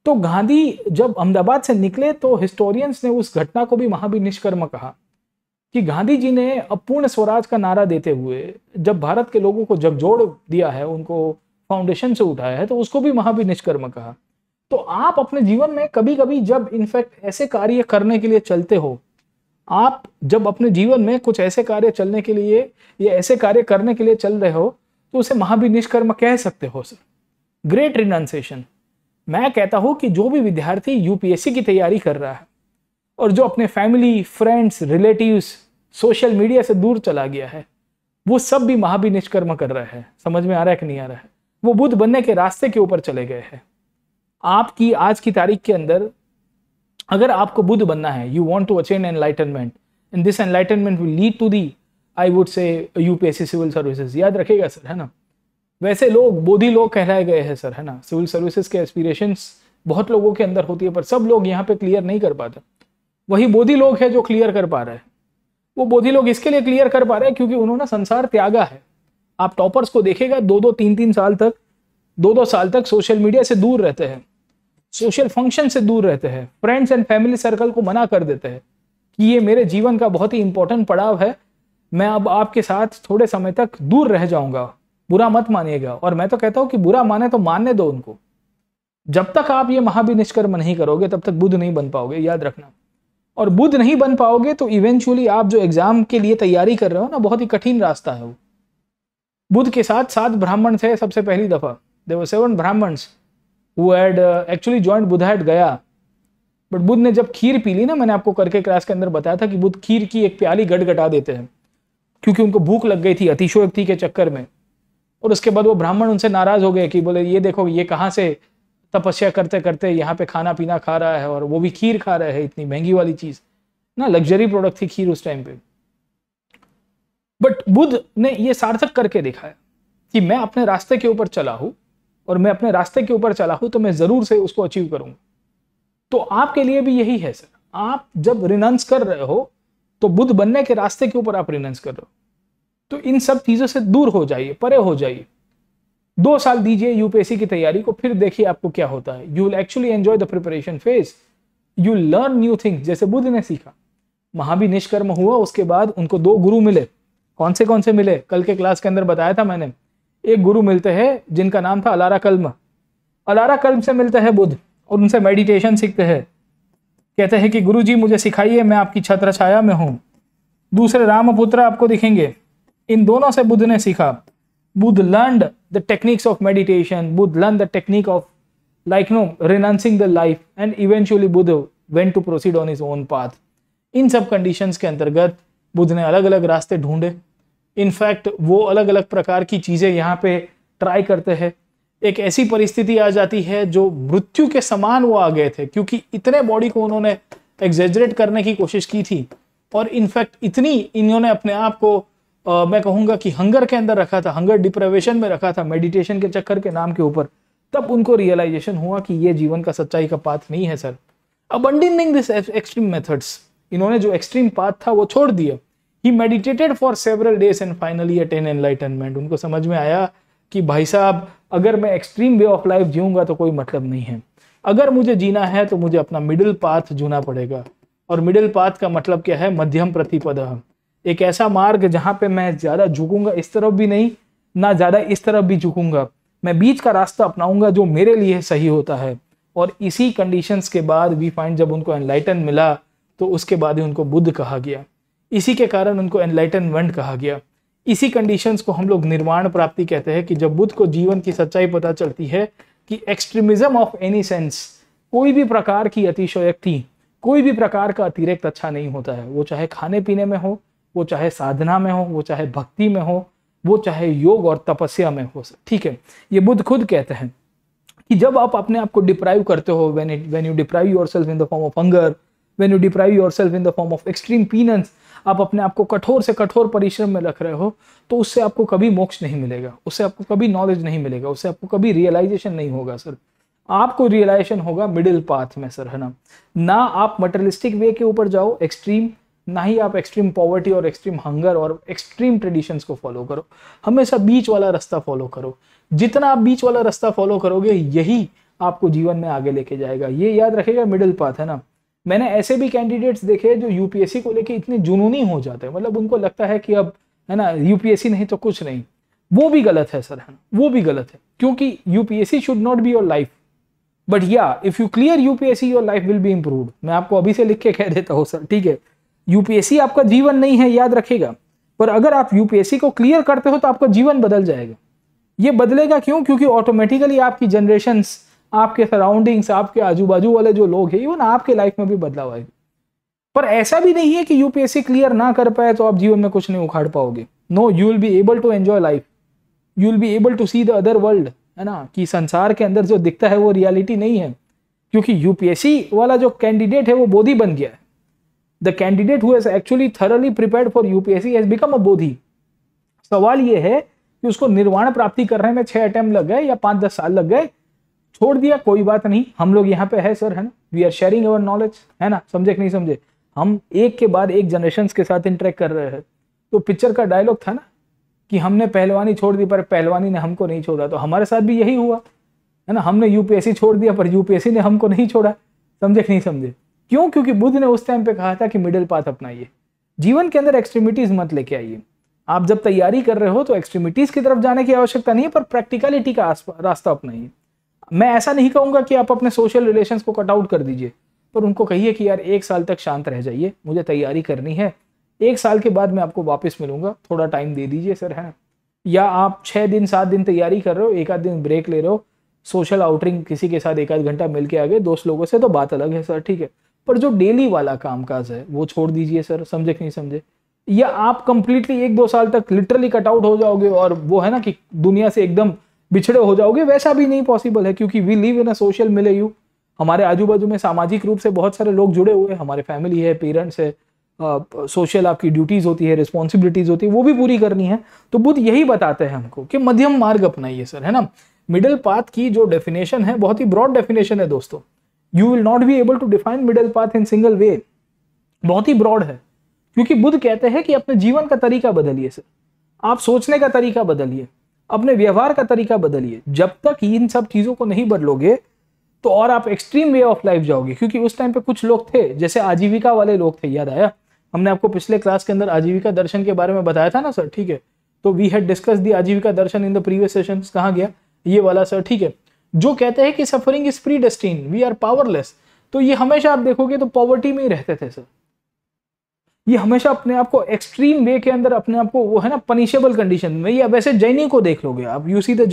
तो गांधी जब अहमदाबाद से निकले तो हिस्टोरियंस ने उस घटना को भी महाभिनिष्कर्म कहा, कि गांधी जी ने अपूर्ण स्वराज का नारा देते हुए जब भारत के लोगों को झकझोर दिया है, उनको फाउंडेशन से उठाया है, तो उसको भी महाभिनिष्कर्म कहा। तो आप अपने जीवन में कभी कभी जब इनफैक्ट ऐसे कार्य करने के लिए चलते हो, आप जब अपने जीवन में कुछ ऐसे कार्य चलने के लिए या ऐसे कार्य करने के लिए चल रहे हो, तो उसे महाभिनिष्कर्म कह सकते हो सर, ग्रेट रिनाउंसिएशन। मैं कहता हूं कि जो भी विद्यार्थी यूपीएससी की तैयारी कर रहा है और जो अपने family, friends, relatives, social media से दूर चला गया है, वो सब भी महाभिनिष्कर्म कर रहे हैं। समझ में आ रहा है कि नहीं आ रहा है? वो बुद्ध बनने के रास्ते के ऊपर चले गए हैं। आपकी आज की तारीख के अंदर अगर आपको बुद्ध बनना है, you want to achieve enlightenment, and this enlightenment will lead to the, I would say, UPSC civil services. याद रखिएगा सर, है ना। वैसे लोग बोधी लोग कहलाए गए हैं सर, है ना। सिविल सर्विसेज के एस्पिरेशंस बहुत लोगों के अंदर होती है, पर सब लोग यहाँ पे क्लियर नहीं कर पाते। वही बोधी लोग है जो क्लियर कर पा रहे हैं। वो बोधी लोग इसके लिए क्लियर कर पा रहे हैं क्योंकि उन्होंने संसार त्यागा है। आप टॉपर्स को देखेगा 2-2, 3-3 साल तक, 2-2 साल तक सोशल मीडिया से दूर रहते हैं, सोशल फंक्शन से दूर रहते हैं, फ्रेंड्स एंड फैमिली सर्कल को मना कर देते हैं कि ये मेरे जीवन का बहुत ही इंपॉर्टेंट पड़ाव है, मैं अब आपके साथ थोड़े समय तक दूर रह जाऊंगा, बुरा मत मानिएगा। और मैं तो कहता हूं कि बुरा माने तो मानने दो उनको। जब तक आप ये महाविनिष्कर्म नहीं करोगे तब तक बुद्ध नहीं बन पाओगे, याद रखना। और बुद्ध नहीं बन पाओगे तो इवेंचुअली आप जो एग्जाम के लिए तैयारी कर रहे हो ना, बहुत ही कठिन रास्ता है वो। बुद्ध के साथ 7 ब्राह्मण थे सबसे पहली दफा। There were 7 brahmans who had actually joined Buddha at Gaya. But Buddha ने जब खीर पी ली ना, मैंने आपको करके क्लास के अंदर बताया था कि बुद्ध खीर की एक प्याली गटगटा देते हैं क्योंकि उनको भूख लग गई थी अतिशयोक्ति के चक्कर में। और उसके बाद वो ब्राह्मण उनसे नाराज हो गए कि बोले ये देखो ये कहाँ से तपस्या करते करते यहाँ पे खाना पीना खा रहा है, और वो भी खीर खा रहा है, इतनी महंगी वाली चीज ना, लग्जरी प्रोडक्ट थी खीर उस टाइम पे। बट बुद्ध ने ये सार्थक करके दिखाया कि मैं अपने रास्ते के ऊपर चला हूं, और मैं अपने रास्ते के ऊपर चला हूं तो मैं जरूर से उसको अचीव करूंगा। तो आपके लिए भी यही है सर, आप जब रिनाउंस कर रहे हो तो बुद्ध बनने के रास्ते के ऊपर आप रिनाउंस कर रहे हो, तो इन सब चीजों से दूर हो जाइए, परे हो जाइए। 2 साल दीजिए यूपीएससी की तैयारी को, फिर देखिए आपको क्या होता है। You will actually enjoy the preparation phase, you learn new things, जैसे बुद्ध ने सीखा। महाभिनिष्कर्म हुआ, उसके बाद उनको 2 गुरु मिले। कौन से मिले? कल के क्लास के अंदर बताया था मैंने। एक गुरु मिलते हैं जिनका नाम था अलारा कल्म। अलारा कल्म से मिलते हैं बुद्ध और उनसे मेडिटेशन सीखते हैं। कहते हैं कि गुरु जी मुझे सिखाइए, मैं आपकी छत्र छाया में हूं। दूसरे रामपुत्र आपको दिखेंगे, इन दोनों से बुद्ध ने सीखा। Buddha learned the techniques of meditation, Buddha learn the technique of renouncing the life, and eventually Buddha went to proceed on his own path। इन सब कंडीशंस के अंतर्गत बुद्ध ने अलग अलग रास्ते ढूंढे। इनफैक्ट वो अलग अलग प्रकार की चीजें यहाँ पे ट्राई करते हैं। एक ऐसी परिस्थिति आ जाती है जो मृत्यु के समान वो आ गए थे, क्योंकि इतने बॉडी को उन्होंने एग्जेजरेट करने की कोशिश की थी, और इनफैक्ट इतनी इन्होंने अपने आप को मैं कहूंगा कि हंगर के अंदर रखा था, हंगर डिप्रेवेशन में रखा था, मेडिटेशन के चक्कर के नाम के ऊपर। तब उनको रियलाइजेशन हुआ कि ये जीवन का सच्चाई का पाथ नहीं है sir. Abandoning this extreme methods, इन्होंने जो एक्सट्रीम पाथ था वो छोड़ दिया। He meditated for several days and finally attain enlightenment. उनको समझ में आया कि भाई साहब, अगर मैं एक्सट्रीम वे ऑफ लाइफ जीऊंगा तो कोई मतलब नहीं है। अगर मुझे जीना है तो मुझे अपना मिडिल पाथ चुनना पड़ेगा। और मिडिल पाथ का मतलब क्या है? मध्यम प्रतिपदा, एक ऐसा मार्ग जहां पे मैं ज्यादा झुकूंगा इस तरफ भी नहीं, ना ज्यादा इस तरफ भी झुकूंगा, मैं बीच का रास्ता अपनाऊंगा जो मेरे लिए सही होता है। और इसी कंडीशंस के बाद वी फाइंड, जब उनको एनलाइटन मिला तो उसके बाद ही उनको बुद्ध कहा गया। इसी के कारण उनको एनलाइटनमेंट कहा गया। इसी कंडीशंस को हम लोग निर्वाण प्राप्ति कहते हैं, कि जब बुद्ध को जीवन की सच्चाई पता चलती है कि एक्सट्रीमिज्म ऑफ एनी सेंस, कोई भी प्रकार की अतिशयोक्ति, कोई भी प्रकार का अतिरेक अच्छा नहीं होता है। वो चाहे खाने पीने में हो, वो चाहे साधना में हो, वो चाहे भक्ति में हो, वो चाहे योग और तपस्या में हो। ठीक है, ये बुद्ध खुद कहते हैं कि जब आप अपने आप को डिप्राइव करते हो, when you deprive yourself in the form of hunger, when you deprive yourself in the form of extreme पीनेंस, आप अपने आप को कठोर से कठोर परिश्रम में रख रहे हो, तो उससे आपको कभी मोक्ष नहीं मिलेगा, उससे आपको कभी नॉलेज नहीं मिलेगा, उससे आपको कभी रियलाइजेशन नहीं होगा सर। आपको रियलाइजेशन होगा मिडिल पाथ में सर, है ना आप मटेरियलिस्टिक वे के ऊपर जाओ एक्सट्रीम, ना ही आप एक्सट्रीम पॉवर्टी और एक्सट्रीम हंगर और एक्सट्रीम ट्रेडिशंस को फॉलो करो। हमेशा बीच वाला रास्ता फॉलो करो। जितना आप बीच वाला रास्ता फॉलो करोगे, यही आपको जीवन में आगे लेके जाएगा। ये याद रखेगा, मिडिल पाथ, है ना। मैंने ऐसे भी कैंडिडेट्स देखे जो यूपीएससी को लेके इतने जुनूनी हो जाते हैं, मतलब उनको लगता है कि अब, है ना, यूपीएससी नहीं तो कुछ नहीं। वो भी गलत है सर, है ना, वो भी गलत है, क्योंकि UPSC should not be your life, but या if you clear UPSC your life will be improved. मैं आपको अभी से लिख के कह देता हूँ सर, ठीक है। यूपीएससी आपका जीवन नहीं है, याद रखेगा, पर अगर आप यूपीएससी को क्लियर करते हो तो आपका जीवन बदल जाएगा। ये बदलेगा क्यों? क्योंकि ऑटोमेटिकली आपकी जनरेशंस, आपके सराउंडिंग्स, आपके आजू बाजू वाले जो लोग हैं, इवन आपके लाइफ में भी बदलाव आएगा। पर ऐसा भी नहीं है कि यूपीएससी क्लियर ना कर पाए तो आप जीवन में कुछ नहीं उखाड़ पाओगे। No, you will be able to enjoy life, you will be able to see the other world, है ना, कि संसार के अंदर जो दिखता है वो रियलिटी नहीं है। क्योंकि यूपीएससी वाला जो कैंडिडेट है वो बोधि बन गया है। The candidate who has actually thoroughly prepared for UPSC has become a bodhi. सवाल ये है कि उसको निर्वाण प्राप्ति करने में 6 अटेम्प्ट लग गए या 5-10 साल लग गए, छोड़ दिया, कोई बात नहीं, हम लोग यहाँ पे है सर, है ना, we are sharing our knowledge, है ना, समझे कि नहीं समझे, हम एक के बाद एक जनरेशन के साथ इंटरेक्ट कर रहे हैं। तो पिक्चर का डायलॉग था ना कि हमने पहलवानी छोड़ दी पर पहलवानी ने हमको नहीं छोड़ा, तो हमारे साथ भी यही हुआ, है ना, हमने यूपीएससी छोड़ दिया पर यूपीएससी ने हमको नहीं छोड़ा, समझे कि नहीं समझे। क्यों? क्योंकि बुद्ध ने उस टाइम पे कहा था कि मिडिल पाथ अपनाइए, जीवन के अंदर एक्सट्रीमिटीज मत लेके आइए। आप जब तैयारी कर रहे हो तो एक्सट्रीमिटीज की तरफ जाने की आवश्यकता नहीं है, पर प्रैक्टिकलिटी का रास्ता अपनाइए। मैं ऐसा नहीं कहूंगा कि आप अपने सोशल रिलेशंस को कट आउट कर दीजिए, पर उनको कहिए कि यार 1 साल तक शांत रह जाइए, मुझे तैयारी करनी है, 1 साल के बाद मैं आपको वापस मिलूंगा, थोड़ा टाइम दे दीजिए सर, है ना। या आप 6 दिन 7 दिन तैयारी कर रहे हो, 1 आध दिन ब्रेक ले रहे हो, सोशल आउटिंग किसी के साथ 1 आध घंटा मिल के आ गए दोस्त लोगों से, तो बात अलग है सर, ठीक है, पर जो डेली वाला कामकाज है वो छोड़ दीजिए सर, समझे कि नहीं समझे। या आप कंप्लीटली 1-2 साल तक लिटरली कट आउट हो जाओगे और वो है ना कि दुनिया से एकदम बिछड़े हो जाओगे, वैसा भी नहीं पॉसिबल है, क्योंकि we live in a social milieu. हमारे आजू बाजू में सामाजिक रूप से बहुत सारे लोग जुड़े हुए हैं, हमारे फैमिली है, पेरेंट्स है, सोशल आपकी ड्यूटीज होती है, रिस्पॉन्सिबिलिटीज होती है, वो भी पूरी करनी है। तो बुद्ध यही बताते हैं हमको कि मध्यम मार्ग अपनाइए सर, है ना। मिडिल पाथ की जो डेफिनेशन है बहुत ही ब्रॉड डेफिनेशन है दोस्तों, you will not be able to define middle path in single way, बहुत ही ब्रॉड है। क्योंकि बुद्ध कहते हैं कि अपने जीवन का तरीका बदलिए सर, आप सोचने का तरीका बदलिए, अपने व्यवहार का तरीका बदलिए। जब तक इन सब चीजों को नहीं बदलोगे तो और आप एक्सट्रीम वे ऑफ लाइफ जाओगे। क्योंकि उस टाइम पे कुछ लोग थे जैसे आजीविका वाले लोग थे, याद आया, हमने आपको पिछले क्लास के अंदर आजीविका दर्शन के बारे में बताया था ना सर, ठीक है। तो वी हैड डिस्कस द आजीविका दर्शन इन द प्रीवियस सेशंस, कहाँ गया ये वाला सर, ठीक है, जो कहते हैं कि suffering is predestined, we are powerless. तो ये हमेशा आप देखोगे तो पॉवर्टी में ही रहते थे सर, ये हमेशा अपने आप को एक्सट्रीम वे के अंदर अपने आप को वो है ना पनिशेबल कंडीशन में। या वैसे जैनी को देख लोगे आप, यू सी द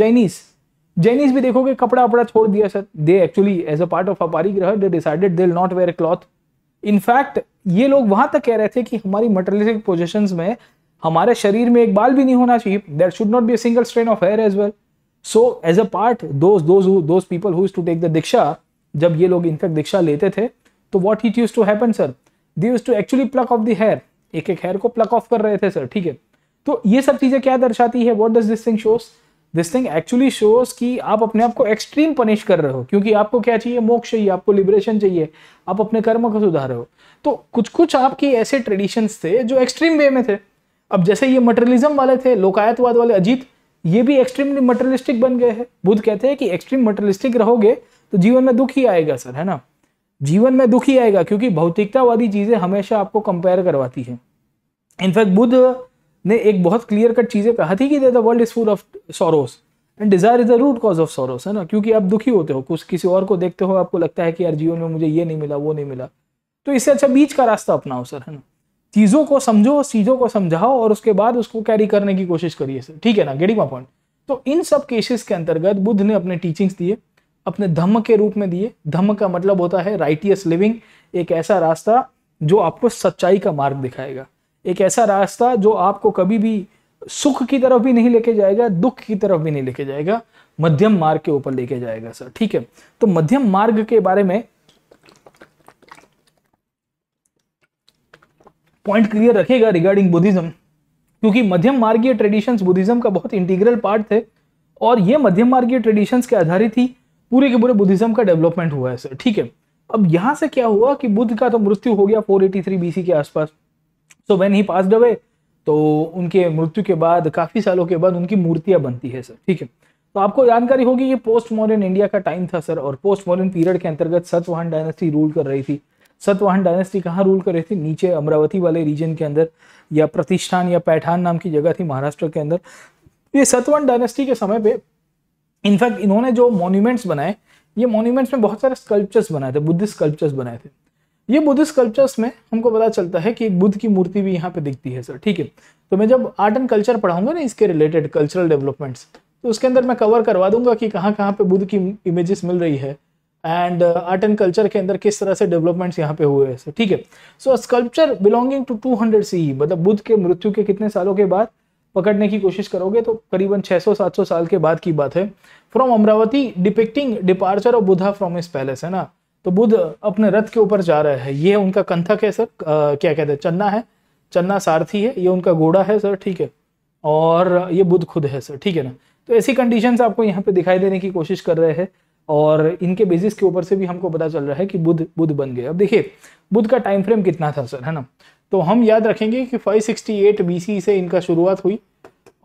जैनीज भी देखोगे कपड़ा वपड़ा छोड़ दिया sir, they actually as a part of aparigraha they decided they will not wear cloth. In fact ये लोग वहां तक कह रहे थे कि हमारी मटेरियलिस्टिक पोजीशंस में हमारे शरीर में एक बाल भी नहीं होना चाहिए, there should not be a single strain of hair as well. So as a part those people who used to take the diksha, जब ये लोग इनफैक्ट दीक्षा लेते थे तो what it used to happen sir, they used to actually pluck of the hair, एक एक hair को प्लक ऑफ कर रहे थे सर, ठीक है। तो ये सब चीजें क्या दर्शाती है, what does this thing shows, this thing actually shows कि आप अपने आप को एक्सट्रीम पनिश कर रहे हो। क्योंकि आपको क्या चाहिए, मोक्ष चाहिए, आपको लिबरेशन चाहिए, आप अपने कर्म को सुधार रहे हो। तो कुछ कुछ आपके ऐसे ट्रेडिशंस थे जो एक्सट्रीम वे में थे। अब जैसे ये मटेरियलिज्म वाले थे, लोकायतवाद वाले अजीत, ये भी एक्सट्रीमली मटेरियलिस्टिक बन गए हैं। बुद्ध कहते हैं कि एक्सट्रीम मटेरियलिस्टिक रहोगे तो जीवन में दुख ही आएगा सर, है ना, जीवन में दुख ही आएगा। क्योंकि भौतिकतावादी चीजें हमेशा आपको कंपेयर करवाती है। इनफैक्ट बुद्ध ने एक बहुत क्लियर कट चीजें कहा थी कि the world is full of sorrows and desire is the root cause of sorrows, है ना। क्योंकि आप दुखी होते हो, कुछ किसी और को देखते हो, आपको लगता है कि यार जीवन में मुझे ये नहीं मिला, वो नहीं मिला, तो इससे अच्छा बीच का रास्ता अपनाओ सर, है ना। चीजों को समझो, चीजों को समझाओ और उसके बाद उसको कैरी करने की कोशिश करिए सर, ठीक है ना, गेटिंग माय पॉइंट। तो इन सब केसेस के अंतर्गत बुद्ध ने अपने टीचिंग्स दिए, अपने धम्म के रूप में दिए। धम्म का मतलब होता है राइटियस लिविंग, एक ऐसा रास्ता जो आपको सच्चाई का मार्ग दिखाएगा, एक ऐसा रास्ता जो आपको कभी भी सुख की तरफ भी नहीं लेके जाएगा, दुख की तरफ भी नहीं लेके जाएगा, मध्यम मार्ग के ऊपर लेके जाएगा सर, ठीक है। तो मध्यम मार्ग के बारे में पॉइंट क्लियर रखेगा रिगार्डिंग बुद्धिज्म, क्योंकि मध्यम मार्गीय ट्रेडिशंस बुद्धिज्म का बहुत इंटीग्रल पार्ट थे और ये मध्यम मार्गीय ट्रेडिशंस के आधारित ही पूरे के पूरे बुद्धिज्म का डेवलपमेंट हुआ है सर, ठीक है। अब यहां से क्या हुआ कि बुद्ध का तो मृत्यु हो गया 483 बीसी के आसपास। So when he passed away, तो उनके मृत्यु के बाद काफी सालों के बाद उनकी मूर्तियां बनती है सर, ठीक है। तो आपको जानकारी होगी ये पोस्ट मॉडर्न इंडिया का टाइम था सर, और पोस्ट मॉडर्न पीरियड के अंतर्गत सतवाहन डायनेस्टी रूल कर रही थी। सतवाहन डायनेस्टी कहाँ रूल कर रही थी, नीचे अमरावती वाले रीजन के अंदर, या प्रतिष्ठान या पैठान नाम की जगह थी महाराष्ट्र के अंदर। ये सतवाहन डायनेस्टी के समय पे इनफैक्ट इन्होंने जो मॉन्यूमेंट्स बनाए, ये मॉन्यूमेंट्स में बहुत सारे स्कल्पचर्स बनाए थे, बुद्धिस्ट स्कल्पचर्स बनाए थे। ये बुद्धिस्ट स्कल्पचर्स में हमको पता चलता है कि एक बुद्ध की मूर्ति भी यहाँ पे दिखती है सर, ठीक है। तो मैं जब आर्ट एंड कल्चर पढ़ाऊंगा ना, इसके रिलेटेड कल्चरल डेवलपमेंट्स, तो उसके अंदर मैं कवर करवा दूंगा कि कहाँ कहाँ पे बुद्ध की इमेजेस मिल रही है एंड आर्ट एंड कल्चर के अंदर किस तरह से डेवलपमेंट्स यहाँ पे हुए हैं, ठीक है। सो स्कल्पचर बिलोंगिंग टू 200 CE, मतलब बुद्ध के मृत्यु के कितने सालों के बाद पकड़ने की कोशिश करोगे तो करीबन 600-700 साल के बाद की बात है, from Amravati, depicting departure of Buddha from his palace, है ना। तो बुध अपने रथ के ऊपर जा रहा है, ये उनका कंथक है सर, क्या कहते हैं, चन्ना है, चन्ना सारथी है, ये उनका घोड़ा है सर, ठीक है, और ये बुध खुद है सर, ठीक है ना। तो ऐसी कंडीशंस आपको यहाँ पे दिखाई देने की कोशिश कर रहे हैं और इनके बेसिस के ऊपर से भी हमको पता चल रहा है कि बुध बुध बन गए। अब देखिए बुध का टाइम फ्रेम कितना था सर, है ना, तो हम याद रखेंगे कि 568 BC से इनका शुरुआत हुई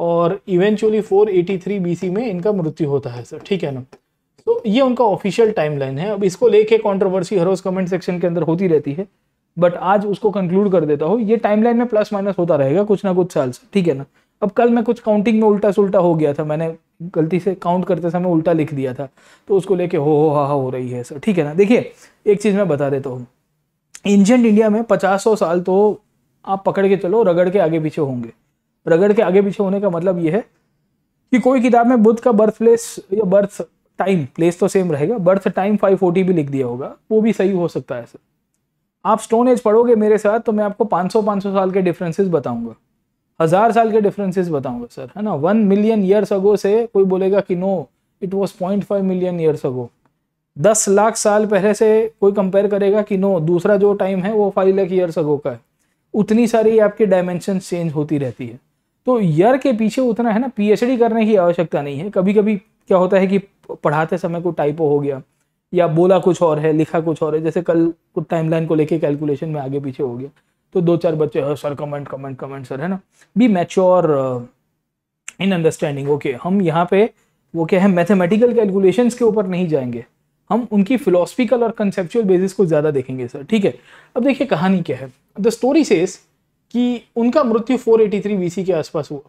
और इवेंचुअली 483 BC में इनका मृत्यु होता है सर, ठीक है ना। तो ये उनका ऑफिशियल टाइमलाइन है। अब इसको लेके कंट्रोवर्सी हर रोज कमेंट सेक्शन के अंदर होती रहती है, बट आज उसको कंक्लूड कर देता हूँ, ये टाइमलाइन में प्लस माइनस होता रहेगा कुछ ना कुछ साल से, ठीक है ना। अब कल मैं कुछ काउंटिंग में उल्टा सुल्टा हो गया था, मैंने गलती से काउंट करते समय उल्टा लिख दिया था, तो उसको लेके हो हा हो रही है सर, ठीक है ना। देखिए एक चीज मैं बता देता हूँ, एंशिएंट इंडिया में 50-100 साल तो आप पकड़ के चलो रगड़ के आगे पीछे होंगे। रगड़ के आगे पीछे होने का मतलब ये है कि कोई किताब में बुद्ध का बर्थ प्लेस या बर्थ टाइम, प्लेस तो सेम रहेगा, बर्थ टाइम 540 भी लिख दिया होगा, वो भी सही हो सकता है सर। आप स्टोन एज पढ़ोगे मेरे साथ तो मैं आपको 500 साल के डिफरेंसेस बताऊंगा, 1000 साल के डिफरेंसेस बताऊंगा सर, है ना। 1 मिलियन ईयर्स अगो से कोई बोलेगा कि no it was 0.5 million years ago. 10 lakh साल पहले से कोई कंपेयर करेगा कि नो दूसरा जो टाइम है वो 5 लाख ईयर्स अगो का है। उतनी सारी आपकी डायमेंशन चेंज होती रहती है, तो ईयर के पीछे उतना, है ना, पीएचडी करने की आवश्यकता नहीं है। कभी कभी क्या होता है कि पढ़ाते समय कोई टाइपो हो गया या बोला कुछ और है लिखा कुछ और है, जैसे कल कुछ टाइमलाइन को लेके कैलकुलेशन में आगे पीछे हो गया, तो 2-4 बच्चे सर कमेंट सर, है ना। Be mature in understanding. Okay, हम यहाँ पे वो क्या है मैथमेटिकल कैलकुलेशंस के ऊपर नहीं जाएंगे, हम उनकी फिलोसफिकल और कंसेप्चुअल बेसिस को ज्यादा देखेंगे सर, ठीक है। अब देखिए कहानी क्या है। द स्टोरी सेज कि उनका मृत्यु 483 BC के आसपास हुआ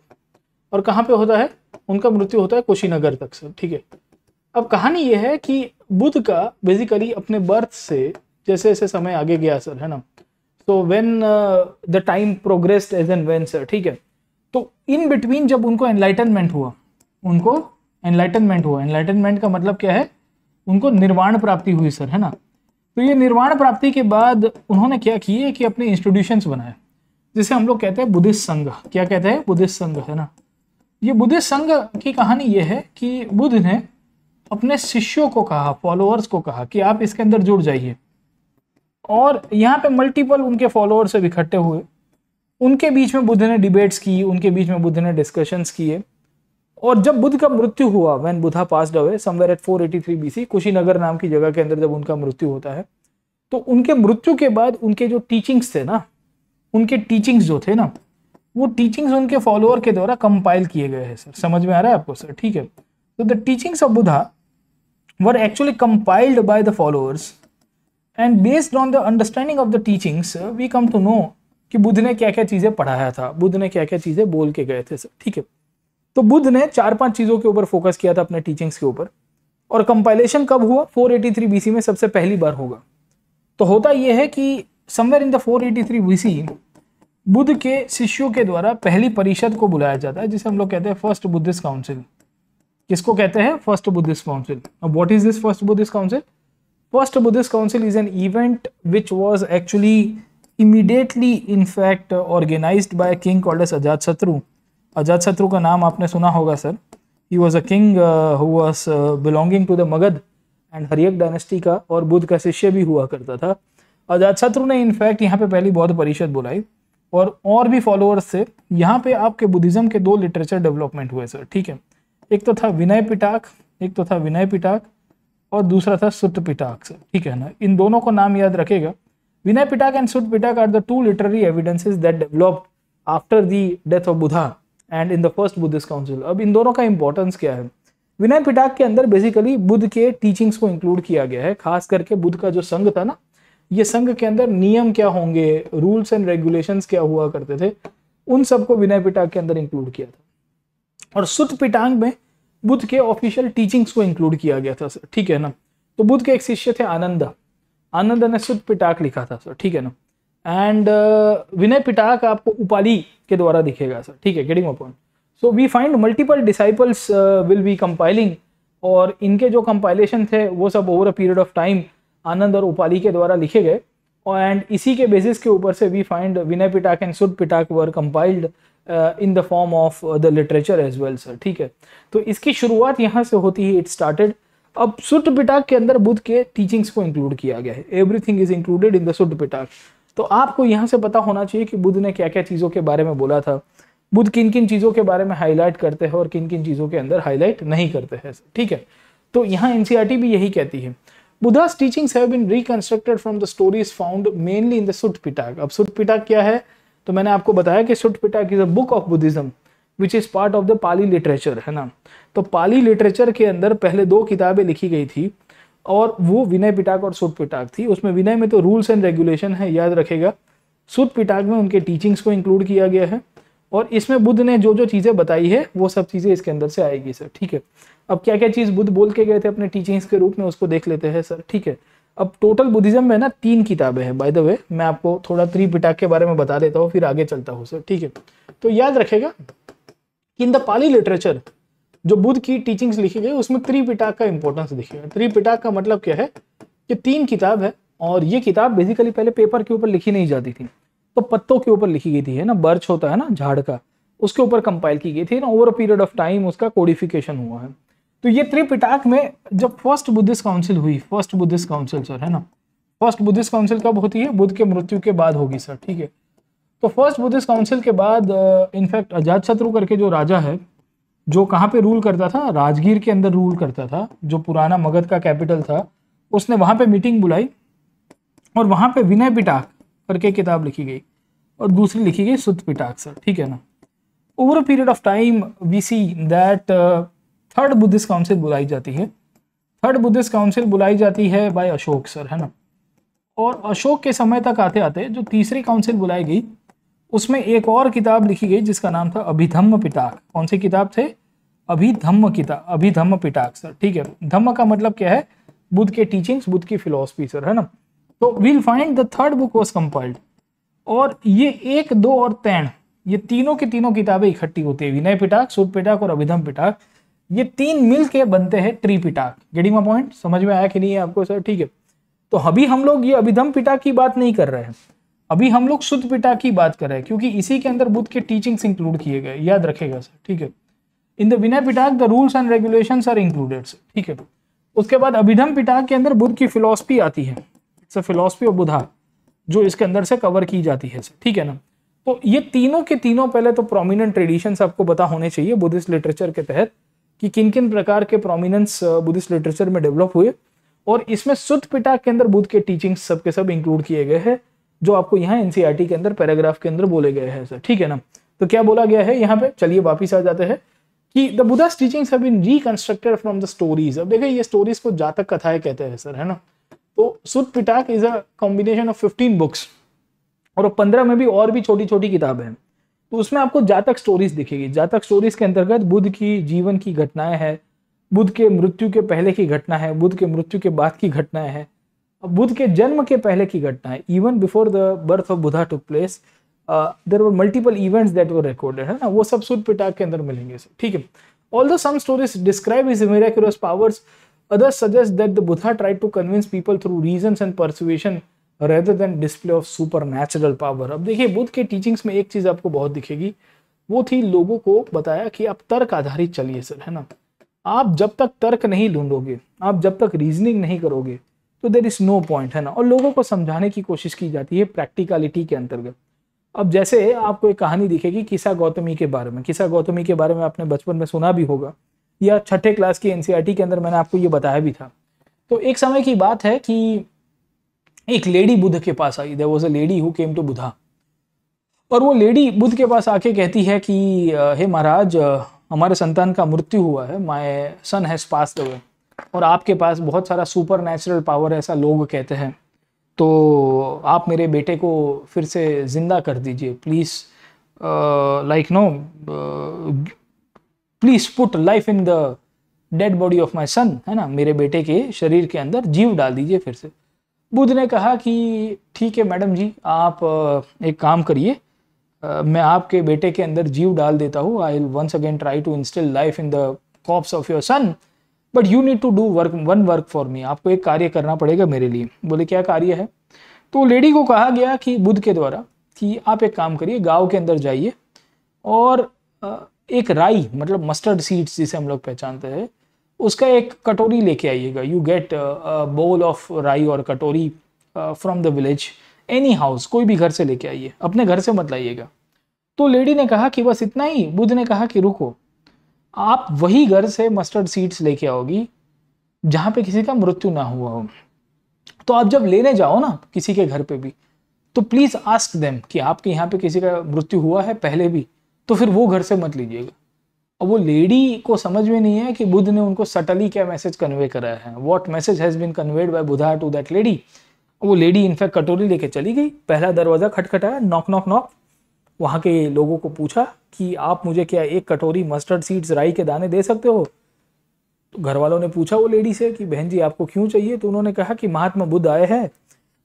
और कहाँ पे होता है, उनका मृत्यु होता है कुशीनगर तक सर, ठीक है। अब कहानी यह है कि बुद्ध का बेसिकली अपने बर्थ से जैसे जैसे समय आगे गया सर, है ना, so when the time progressed as and when sir, ठीक है, तो इन बिटवीन जब उनको एनलाइटनमेंट हुआ, एनलाइटनमेंट का मतलब क्या है, उनको निर्वाण प्राप्ति हुई सर, है ना। तो ये निर्वाण प्राप्ति के बाद उन्होंने क्या किए कि अपने इंस्टीट्यूशंस बनाए, जिसे हम लोग कहते हैं बुद्धिस्ट संघ। क्या कहते हैं, बुद्धिस्ट संघ, है ना। ये बुद्धिस्ट संघ की कहानी ये है कि बुद्ध ने अपने शिष्यों को कहा, फॉलोअर्स को कहा कि आप इसके अंदर जुड़ जाइए, और यहाँ पे मल्टीपल उनके फॉलोअर्स से इकट्ठे हुए, उनके बीच में बुद्ध ने डिबेट्स की, उनके बीच में बुद्ध ने डिस्कशंस किए, और जब बुद्ध का मृत्यु हुआ, when Buddha passed away somewhere eight 483 BC, Kushinagar नाम की जगह के अंदर जब उनका मृत्यु होता है, तो उनके मृत्यु के बाद उनके जो टीचिंग्स थे ना, उनके टीचिंग्स जो थे ना, वो टीचिंग्स उनके फॉलोअर के द्वारा कंपाइल किए गए हैं सर। समझ में आ रहा है आपको सर, ठीक है। तो the teachings of Buddha were actually compiled by the followers, and based on the understanding of the teachings we come to know कि बुद्ध ने क्या क्या चीजें पढ़ाया था, बुद्ध ने क्या क्या चीजें बोल के गए थे सर, ठीक है। तो बुद्ध ने 4-5 चीजों के ऊपर फोकस किया था अपने टीचिंग्स के ऊपर, और कंपाइलेशन कब हुआ, 483 BC में सबसे पहली बार होगा। तो होता यह है कि somewhere in the 483 BC Buddha के शिष्यों के द्वारा पहली परिषद को बुलाया जाता है, जिसे हम लोग कहते हैं फर्स्ट बुद्धिस्ट काउंसिल। किसको कहते हैं, फर्स्ट बुद्धिस्ट काउंसिल। अब what is this first Buddhist council? First Buddhist council is an event which was actually immediately in fact organised by king called as Ajatashatru. Ajatashatru का नाम आपने सुना होगा sir. He was a king who was belonging to the Magadha and Haryanka dynasty का, और बुद्ध का शिष्य भी हुआ करता था। अजातशत्रु ने इनफैक्ट यहाँ पे पहली बौद्ध परिषद बुलाई, और भी फॉलोअर्स थे। यहाँ पे आपके बुद्धिज्म के 2 लिटरेचर डेवलपमेंट हुए सर, ठीक है। एक तो था विनय पिटक, और दूसरा था सुत्त पिटक सर, ठीक है ना। इन दोनों को नाम याद रखेगा। Vinaya Pitaka and Sutta Pitaka are the 2 literary evidences that developed after the death of Buddha and in the first Buddhist council. अब इन दोनों का इंपॉर्टेंस क्या है? विनय पिटक के अंदर बेसिकली बुद्ध के टीचिंग्स को इंक्लूड किया गया है, खास करके बुद्ध का जो संघ था ना, ये संघ के अंदर नियम क्या होंगे, रूल्स एंड रेगुलेशंस क्या हुआ करते थे, उन सबको विनय पिटक के अंदर इंक्लूड किया था। और सुत्त पिटक में बुद्ध के ऑफिशियल टीचिंग्स को इंक्लूड किया गया था सर, ठीक है ना। तो बुद्ध के एक शिष्य थे आनंद ने सुत्त पिटक लिखा था सर, ठीक है ना। एंड विनय पिटक आपको उपाली के द्वारा दिखेगा सर, ठीक है, getting a point. So we find multiple disciples will be compiling, और इनके जो कंपाइलेशन थे वो सब over a period of time Ananda और उपाली के द्वारा लिखे गए, एंड इसी के बेसिस के ऊपर से we find Vinaya Pitaka and Sutta Pitaka were compiled in the form of the literature as well sir, ठीक है। तो इसकी शुरुआत यहाँ से होती है। इट स्टार्टेड अब सुट्ट पिटक के अंदर बुद्ध के टीचिंग्स को इंक्लूड किया गया है, everything is included in the Sutta Pitaka. तो आपको यहाँ से पता होना चाहिए कि बुद्ध ने क्या क्या चीजों के बारे में बोला था, बुद्ध किन किन चीजों के बारे में हाईलाइट करते हैं और किन किन चीजों के अंदर हाईलाइट नहीं करते हैं, ठीक है। तो यहाँ एनसीईआरटी भी यही कहती है, बुद्धा's teachings have been reconstructed from the stories found mainly in the Sutta Pitaka। अब सुट्ट पिटक क्या है, तो मैंने आपको बताया कि Sutta Pitaka is a book of Buddhism which is part of the Pali literature, है ना। तो पाली लिटरेचर के अंदर पहले 2 किताबें लिखी गई थी और वो विनय पिटक और सुट्ट पिटक थी। उसमें विनय में तो रूल्स एंड रेगुलेशन है, याद रखेगा। सुट्ट पिटक में उनके टीचिंग्स को इंक्लूड किया गया है और इसमें बुद्ध ने जो जो चीजें बताई है वो सब चीजें इसके अंदर से आएगी सर, ठीक है। अब क्या क्या चीज बुद्ध बोल के गए थे अपने टीचिंग्स के रूप में, उसको देख लेते हैं सर, ठीक है। अब टोटल बुद्धिज्म में ना 3 किताबें हैं। बाय द वे मैं आपको थोड़ा त्रिपिटक के बारे में बता देता हूँ, फिर आगे चलता हूँ सर, ठीक है। तो याद रखेगा कि इन द पाली लिटरेचर जो बुद्ध की टीचिंग्स लिखी गई उसमें त्रिपिटक का इंपॉर्टेंस दिखेगा। त्रिपिटक का मतलब क्या है कि 3 किताब है और ये किताब बेसिकली पहले पेपर के ऊपर लिखी नहीं जाती थी, तो पत्तों के ऊपर लिखी गई थी, है ना। बर्च होता है ना झाड़ का, उसके ऊपर कंपाइल की गई थी ना। Over a period of time उसका कोडिफिकेशन हुआ है। तो ये त्रिपिटक में जब फर्स्ट बुद्धिस्ट काउंसिल हुई, फर्स्ट बुद्धिस्ट काउंसिल सर, है ना, फर्स्ट बुद्धिस्ट काउंसिल कब होती है, बुद्ध के मृत्यु के बाद होगी सर, ठीक है। तो फर्स्ट बुद्धिस्ट काउंसिल के बाद इनफैक्ट अजातशत्रु करके जो राजा है, जो कहाँ पे रूल करता था, राजगीर के अंदर रूल करता था, जो पुराना मगध का कैपिटल था, उसने वहां पे मीटिंग बुलाई और वहां पे विनय पिटक करके किताब लिखी गई और दूसरी लिखी गई सुत्त पिटक सर, ठीक है ना। Over a period of time we see that third Buddhist council बुलाई जाती है। थर्ड बुद्धिस्ट काउंसिल बुलाई जाती है बाय अशोक सर, है ना। और अशोक के समय तक आते आते जो तीसरी काउंसिल बुलाई गई उसमें एक और किताब लिखी गई जिसका नाम था अभिधम्म पिटक। कौन सी किताब थे, अभिधम्म पिटक सर, ठीक है। धम्म का मतलब क्या है, बुद्ध के टीचिंग्स, बुद्ध की फिलॉसफी सर, है ना। तो we'll find the third book was compiled और ये 1, 2 और 3 ये तीनों की तीनों किताबें इकट्ठी होती है, विनय पिटक, सुत्त पिटक और अभिधम्म पिटक। ये 3 मिल के बनते हैं त्रिपिटक। गेटिंग माय पॉइंट, समझ में आया कि नहीं है आपको सर, ठीक है। तो अभी हम लोग ये अभिधम्म पिटक की बात नहीं कर रहे हैं, अभी हम लोग सुत्त पिटक की बात कर रहे हैं क्योंकि इसी के अंदर बुद्ध के टीचिंग्स इंक्लूड किए गए, याद रखेगा सर, ठीक है। In the Vinaya Pitaka the rules and regulations are included sir, ठीक है। उसके बाद अभिधम्म पिटक के अंदर बुद्ध की फिलॉसफी आती है, it's a philosophy of Buddha, जो इसके अंदर से कवर की जाती है सर, ठीक है ना। तो ये तीनों के तीनों पहले तो प्रोमिनेंट ट्रेडिशंस आपको पता होने चाहिए बुद्धिस्ट लिटरेचर के तहत कि किन किन प्रकार के प्रोमिनेंस बुद्धिस्ट लिटरेचर में डेवलप हुए, और इसमें सुत्त पिटक के अंदर बुद्ध के टीचिंग्स सब के सब इंक्लूड किए गए हैं जो आपको यहाँ एनसीईआरटी के अंदर पैराग्राफ के अंदर बोले गए हैं सर, ठीक है ना। तो क्या बोला गया है यहाँ पे, चलिए वापिस आ जाते हैं कि the Buddha's teachings have been reconstructed from the stories. अब देखिए ये स्टोरीज को जातक कथाएं कहते हैं सर, है ना। तो Sutta Pitaka is a combination of 15 books और 15 में भी और भी छोटी छोटी किताबें हैं। तो उसमें आपको जातक स्टोरीज दिखेगी। जातक स्टोरीज के अंतर्गत बुद्ध की जीवन की घटनाएं हैं, बुद्ध के मृत्यु के पहले की घटना है, बुद्ध के मृत्यु के बाद की घटनाएं हैं, बुद्ध के जन्म के पहले की घटना है। Even before the birth of Buddha took place there were multiple events that were recorded, है ना। वो सब सुत्त पिटक के अंदर मिलेंगे सर, ठीक है। Although some stories describe his miraculous powers, others suggest that the Buddha tried to convince people through reasons and persuasion rather than display of supernatural power। अब देखिए बुद्ध के टीचिंग्स में एक चीज आपको बहुत दिखेगी, वो थी लोगों को बताया कि आप तर्क आधारित चलिए सर, है ना। आप जब तक तर्क नहीं ढूंढोगे, आप जब तक रीजनिंग नहीं करोगे तो देयर इज नो पॉइंट, है ना। और लोगों को समझाने की कोशिश की जाती है प्रैक्टिकलिटी के अंतर्गत। अब जैसे आपको एक कहानी दिखेगी किसा गौतमी के बारे में। किसा गौतमी के बारे में आपने बचपन में सुना भी होगा या 6ठे क्लास की एनसीईआरटी के अंदर मैंने आपको ये बताया भी था। तो एक समय की बात है कि एक लेडी बुद्ध के पास आई, there was a lady who came to Buddha, और वो लेडी बुद्ध के पास आके कहती है कि हे महाराज, हमारे संतान का मृत्यु हुआ है, my son has passed away, और आपके पास बहुत सारा सुपर नेचुरल पावर है ऐसा लोग कहते हैं, तो आप मेरे बेटे को फिर से जिंदा कर दीजिए please, like no please put life in the dead body of my son, है ना, मेरे बेटे के शरीर के अंदर जीव डाल दीजिए फिर से। बुद्ध ने कहा कि ठीक है मैडम जी, आप एक काम करिए, मैं आपके बेटे के अंदर जीव डाल देता हूँ, I will once again try to instil life in the corpse of your son, but you need to do one work for me, आपको एक कार्य करना पड़ेगा मेरे लिए। बोले क्या कार्य है? तो लेडी को कहा गया कि बुद्ध के द्वारा कि आप एक काम करिए, गाँव के अंदर जाइए और एक राई मतलब मस्टर्ड सीड्स जिसे हम लोग पहचानते हैं, उसका एक कटोरी लेके आइएगा। यू गेट बोल ऑफ राई और कटोरी from the village, any house, कोई भी घर से लेके आइए, अपने घर से मत लाइएगा। तो लेडी ने कहा कि बस इतना ही। बुद्ध ने कहा कि रुको, आप वही घर से मस्टर्ड सीड्स लेके आओगी जहां पे किसी का मृत्यु ना हुआ हो। तो आप जब लेने जाओ ना किसी के घर पे भी, तो प्लीज आस्क देम कि आपके यहाँ पे किसी का मृत्यु हुआ है पहले भी, तो फिर वो घर से मत लीजिएगा। और वो लेडी को समझ में नहीं है कि बुद्ध ने उनको सटली क्या मैसेज कन्वे कराया है, what message has been conveyed by Buddha to that lady. वो लेडी इनफैक्ट कटोरी लेके चली गई, पहला दरवाजा खटखटाया, नॉक नॉक नॉक। वहां के लोगों को पूछा कि आप मुझे क्या एक कटोरी मस्टर्ड सीड्स, राई के दाने दे सकते हो। तो घर वालों ने पूछा वो लेडी से कि बहन जी आपको क्यों चाहिए। तो उन्होंने कहा कि महात्मा बुद्ध आए हैं,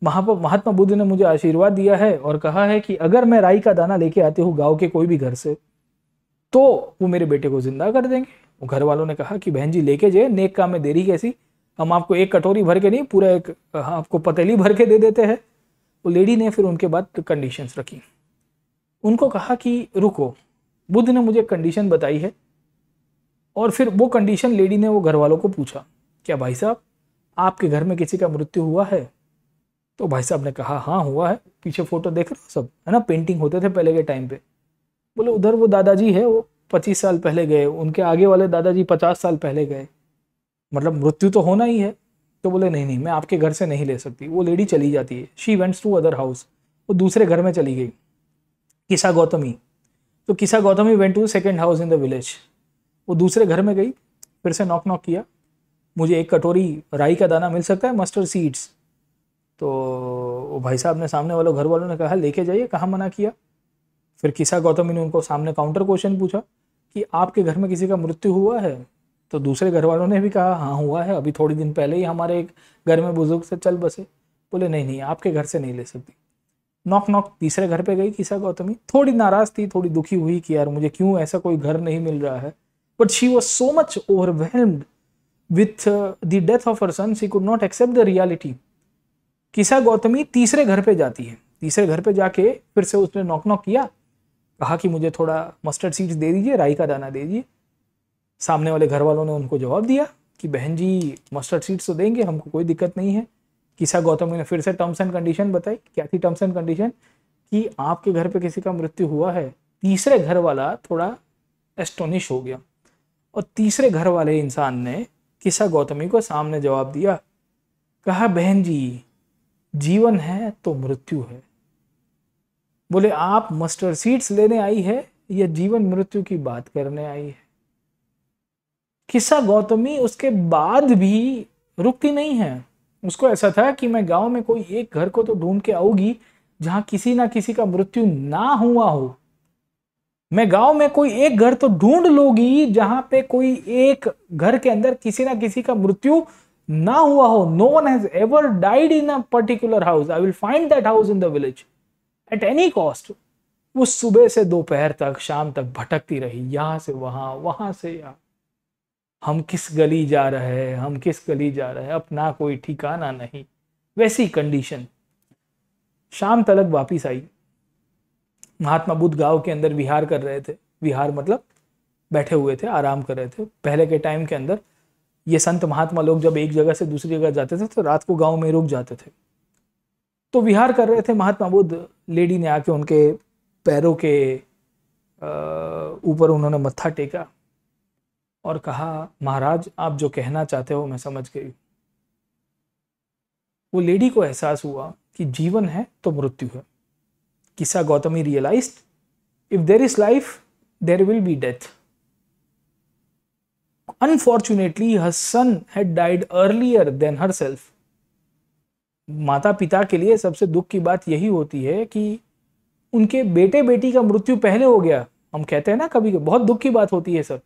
महात्मा बुद्ध ने मुझे आशीर्वाद दिया है और कहा है कि अगर मैं राई का दाना लेके आती हूँ गांव के कोई भी घर से, तो वो मेरे बेटे को जिंदा कर देंगे। वो घर वालों ने कहा कि बहन जी लेके जाए, नेक काम में देरी कैसी, हम आपको एक कटोरी भर के नहीं, पूरा एक आपको पतीली भर के दे देते हैं। वो लेडी ने फिर उनके बाद कंडीशंस रखी। उनको कहा कि रुको, बुद्ध ने मुझे कंडीशन बताई है। और फिर वो कंडीशन लेडी ने वो घर वालों को पूछा, क्या भाई साहब आपके घर में किसी का मृत्यु हुआ है। तो भाई साहब ने कहा हाँ हुआ है, पीछे फोटो देख रहे हो सब, है ना, पेंटिंग होते थे पहले के टाइम पे। बोले उधर वो दादाजी है, वो 25 साल पहले गए, उनके आगे वाले दादाजी 50 साल पहले गए, मतलब मृत्यु तो होना ही है। तो बोले नहीं नहीं, मैं आपके घर से नहीं ले सकती। वो लेडी चली जाती है, she wents to other house, वो दूसरे घर में चली गई, किसा गौतमी। तो Kisa Gautami went to second house in the village. वो दूसरे घर में गई, फिर से नॉक नॉक किया, मुझे एक कटोरी राई का दाना मिल सकता है, मस्टर्ड सीड्स। तो वो भाई साहब ने, सामने वालों घर वालों ने कहा लेके जाइए, कहाँ मना किया। फिर किसा गौतमी ने उनको सामने काउंटर क्वेश्चन पूछा कि आपके घर में किसी का मृत्यु हुआ है। तो दूसरे घर वालों ने भी कहा हाँ हुआ है, अभी थोड़ी दिन पहले ही हमारे एक घर में बुजुर्ग से चल बसे। बोले नहीं नहीं, आपके घर से नहीं ले सकती। नॉक नॉक तीसरे घर पे गई किसा गौतमी, थोड़ी नाराज थी, थोड़ी दुखी हुई कि यार मुझे क्यों ऐसा कोई घर नहीं मिल रहा है। But she was so much overwhelmed with the death of her son, she could not accept the reality. Kisa Gautami तीसरे घर पे जाती है, तीसरे घर पे जाके फिर से उसने नॉक नॉक किया, कहा कि मुझे थोड़ा मस्टर्ड सीड्स दे दीजिए, राई का दाना दे दीजिए। सामने वाले घर वालों ने उनको जवाब दिया कि बहन जी मस्टर्ड सीड्स तो देंगे, हमको कोई दिक्कत नहीं है। किसा गौतमी ने फिर से टर्म्स एंड कंडीशन बताई। क्या थी टर्म्स एंड कंडीशन? कि आपके घर पे किसी का मृत्यु हुआ है। तीसरे घर वाला थोड़ा एस्टोनिश हो गया और तीसरे घर वाले इंसान ने किसा गौतमी को सामने जवाब दिया, कहा बहन जी जीवन है तो मृत्यु है। बोले आप मस्टर्ड सीड्स लेने आई है या जीवन मृत्यु की बात करने आई है। किसा गौतमी उसके बाद भी रुकती नहीं है। उसको ऐसा था कि मैं गांव में कोई एक घर को तो ढूंढ के आऊंगी जहां किसी ना किसी का मृत्यु ना हुआ हो। मैं गांव में कोई एक घर तो ढूंढ लूंगी जहां पे कोई एक घर के अंदर किसी ना किसी का मृत्यु ना हुआ हो। No one has ever died in a particular house, I will find that house in the village at any cost. वो सुबह से दोपहर तक, शाम तक भटकती रही, यहां से वहां, वहां से यहां। हम किस गली जा रहे हैं, हम किस गली जा रहे हैं, अपना कोई ठिकाना नहीं, वैसी कंडीशन। शाम तलक वापिस आई। महात्मा बुद्ध गांव के अंदर विहार कर रहे थे। विहार मतलब बैठे हुए थे, आराम कर रहे थे। पहले के टाइम के अंदर ये संत महात्मा लोग जब एक जगह से दूसरी जगह जाते थे तो रात को गांव में रुक जाते थे। तो विहार कर रहे थे महात्मा बुद्ध। लेडी ने आके उनके पैरों के ऊपर उन्होंने मत्था टेका और कहा महाराज आप जो कहना चाहते हो मैं समझ गई। वो लेडी को एहसास हुआ कि जीवन है तो मृत्यु है। Kisa Gautami realised if there is life there will be death. Unfortunately her son had died earlier than herself. माता पिता के लिए सबसे दुख की बात यही होती है कि उनके बेटे बेटी का मृत्यु पहले हो गया। हम कहते हैं ना कभी, बहुत दुख की बात होती है सर,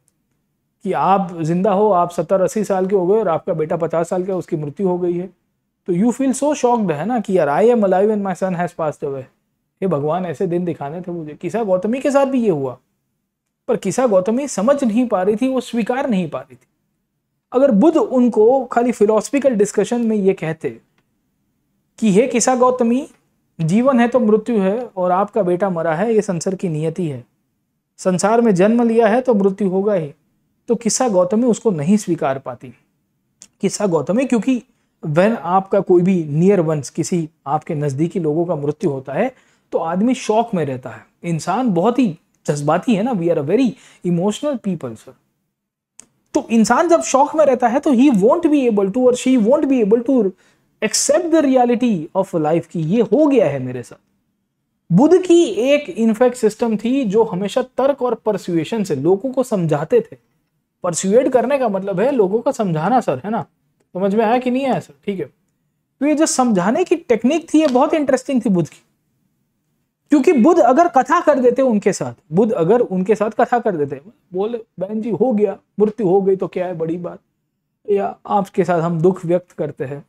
कि आप जिंदा हो, आप 70-80 साल के हो गए और आपका बेटा 50 साल का, उसकी मृत्यु हो गई है। तो यू फील सो शॉक्ड है ना कि यार I am alive and my son has passed away. हे भगवान ऐसे दिन दिखाने थे मुझे। किसा गौतमी के साथ भी ये हुआ, पर किसा गौतमी समझ नहीं पा रही थी, वो स्वीकार नहीं पा रही थी। अगर बुद्ध उनको खाली फिलोसफिकल डिस्कशन में ये कहते कि हे किसा गौतमी जीवन है तो मृत्यु है और आपका बेटा मरा है, ये संसार की नियति है, संसार में जन्म लिया है तो मृत्यु होगा ही, तो किस्सा गौतमी उसको नहीं स्वीकार पाती। किस्सा गौतमी क्योंकि व्हेन आपका कोई भी नियर वंस, किसी आपके नजदीकी लोगों का मृत्यु होता है तो आदमी शॉक में रहता है। इंसान बहुत ही जज्बाती है ना, we are a very emotional people sir. तो इंसान जब शॉक में रहता है तो he won't be able to और she won't be able to accept the reality of life की ये हो गया है मेरे साथ। बुद्ध की एक इनफैक्ट सिस्टम थी जो हमेशा तर्क और परसुएशन से लोगों को समझाते थे। परसुएड करने का मतलब है लोगों को समझाना सर, है ना? समझ में आया कि नहीं आया सर? ठीक है। तो ये जो समझाने की टेक्निक थी ये बहुत इंटरेस्टिंग थी बुद्ध की, क्योंकि बुद्ध अगर कथा कर देते उनके साथ, बुद्ध अगर उनके साथ कथा कर देते, बोले बहन जी हो गया, मृत्यु हो गई तो क्या है बड़ी बात, या आपके साथ हम दुख व्यक्त करते हैं।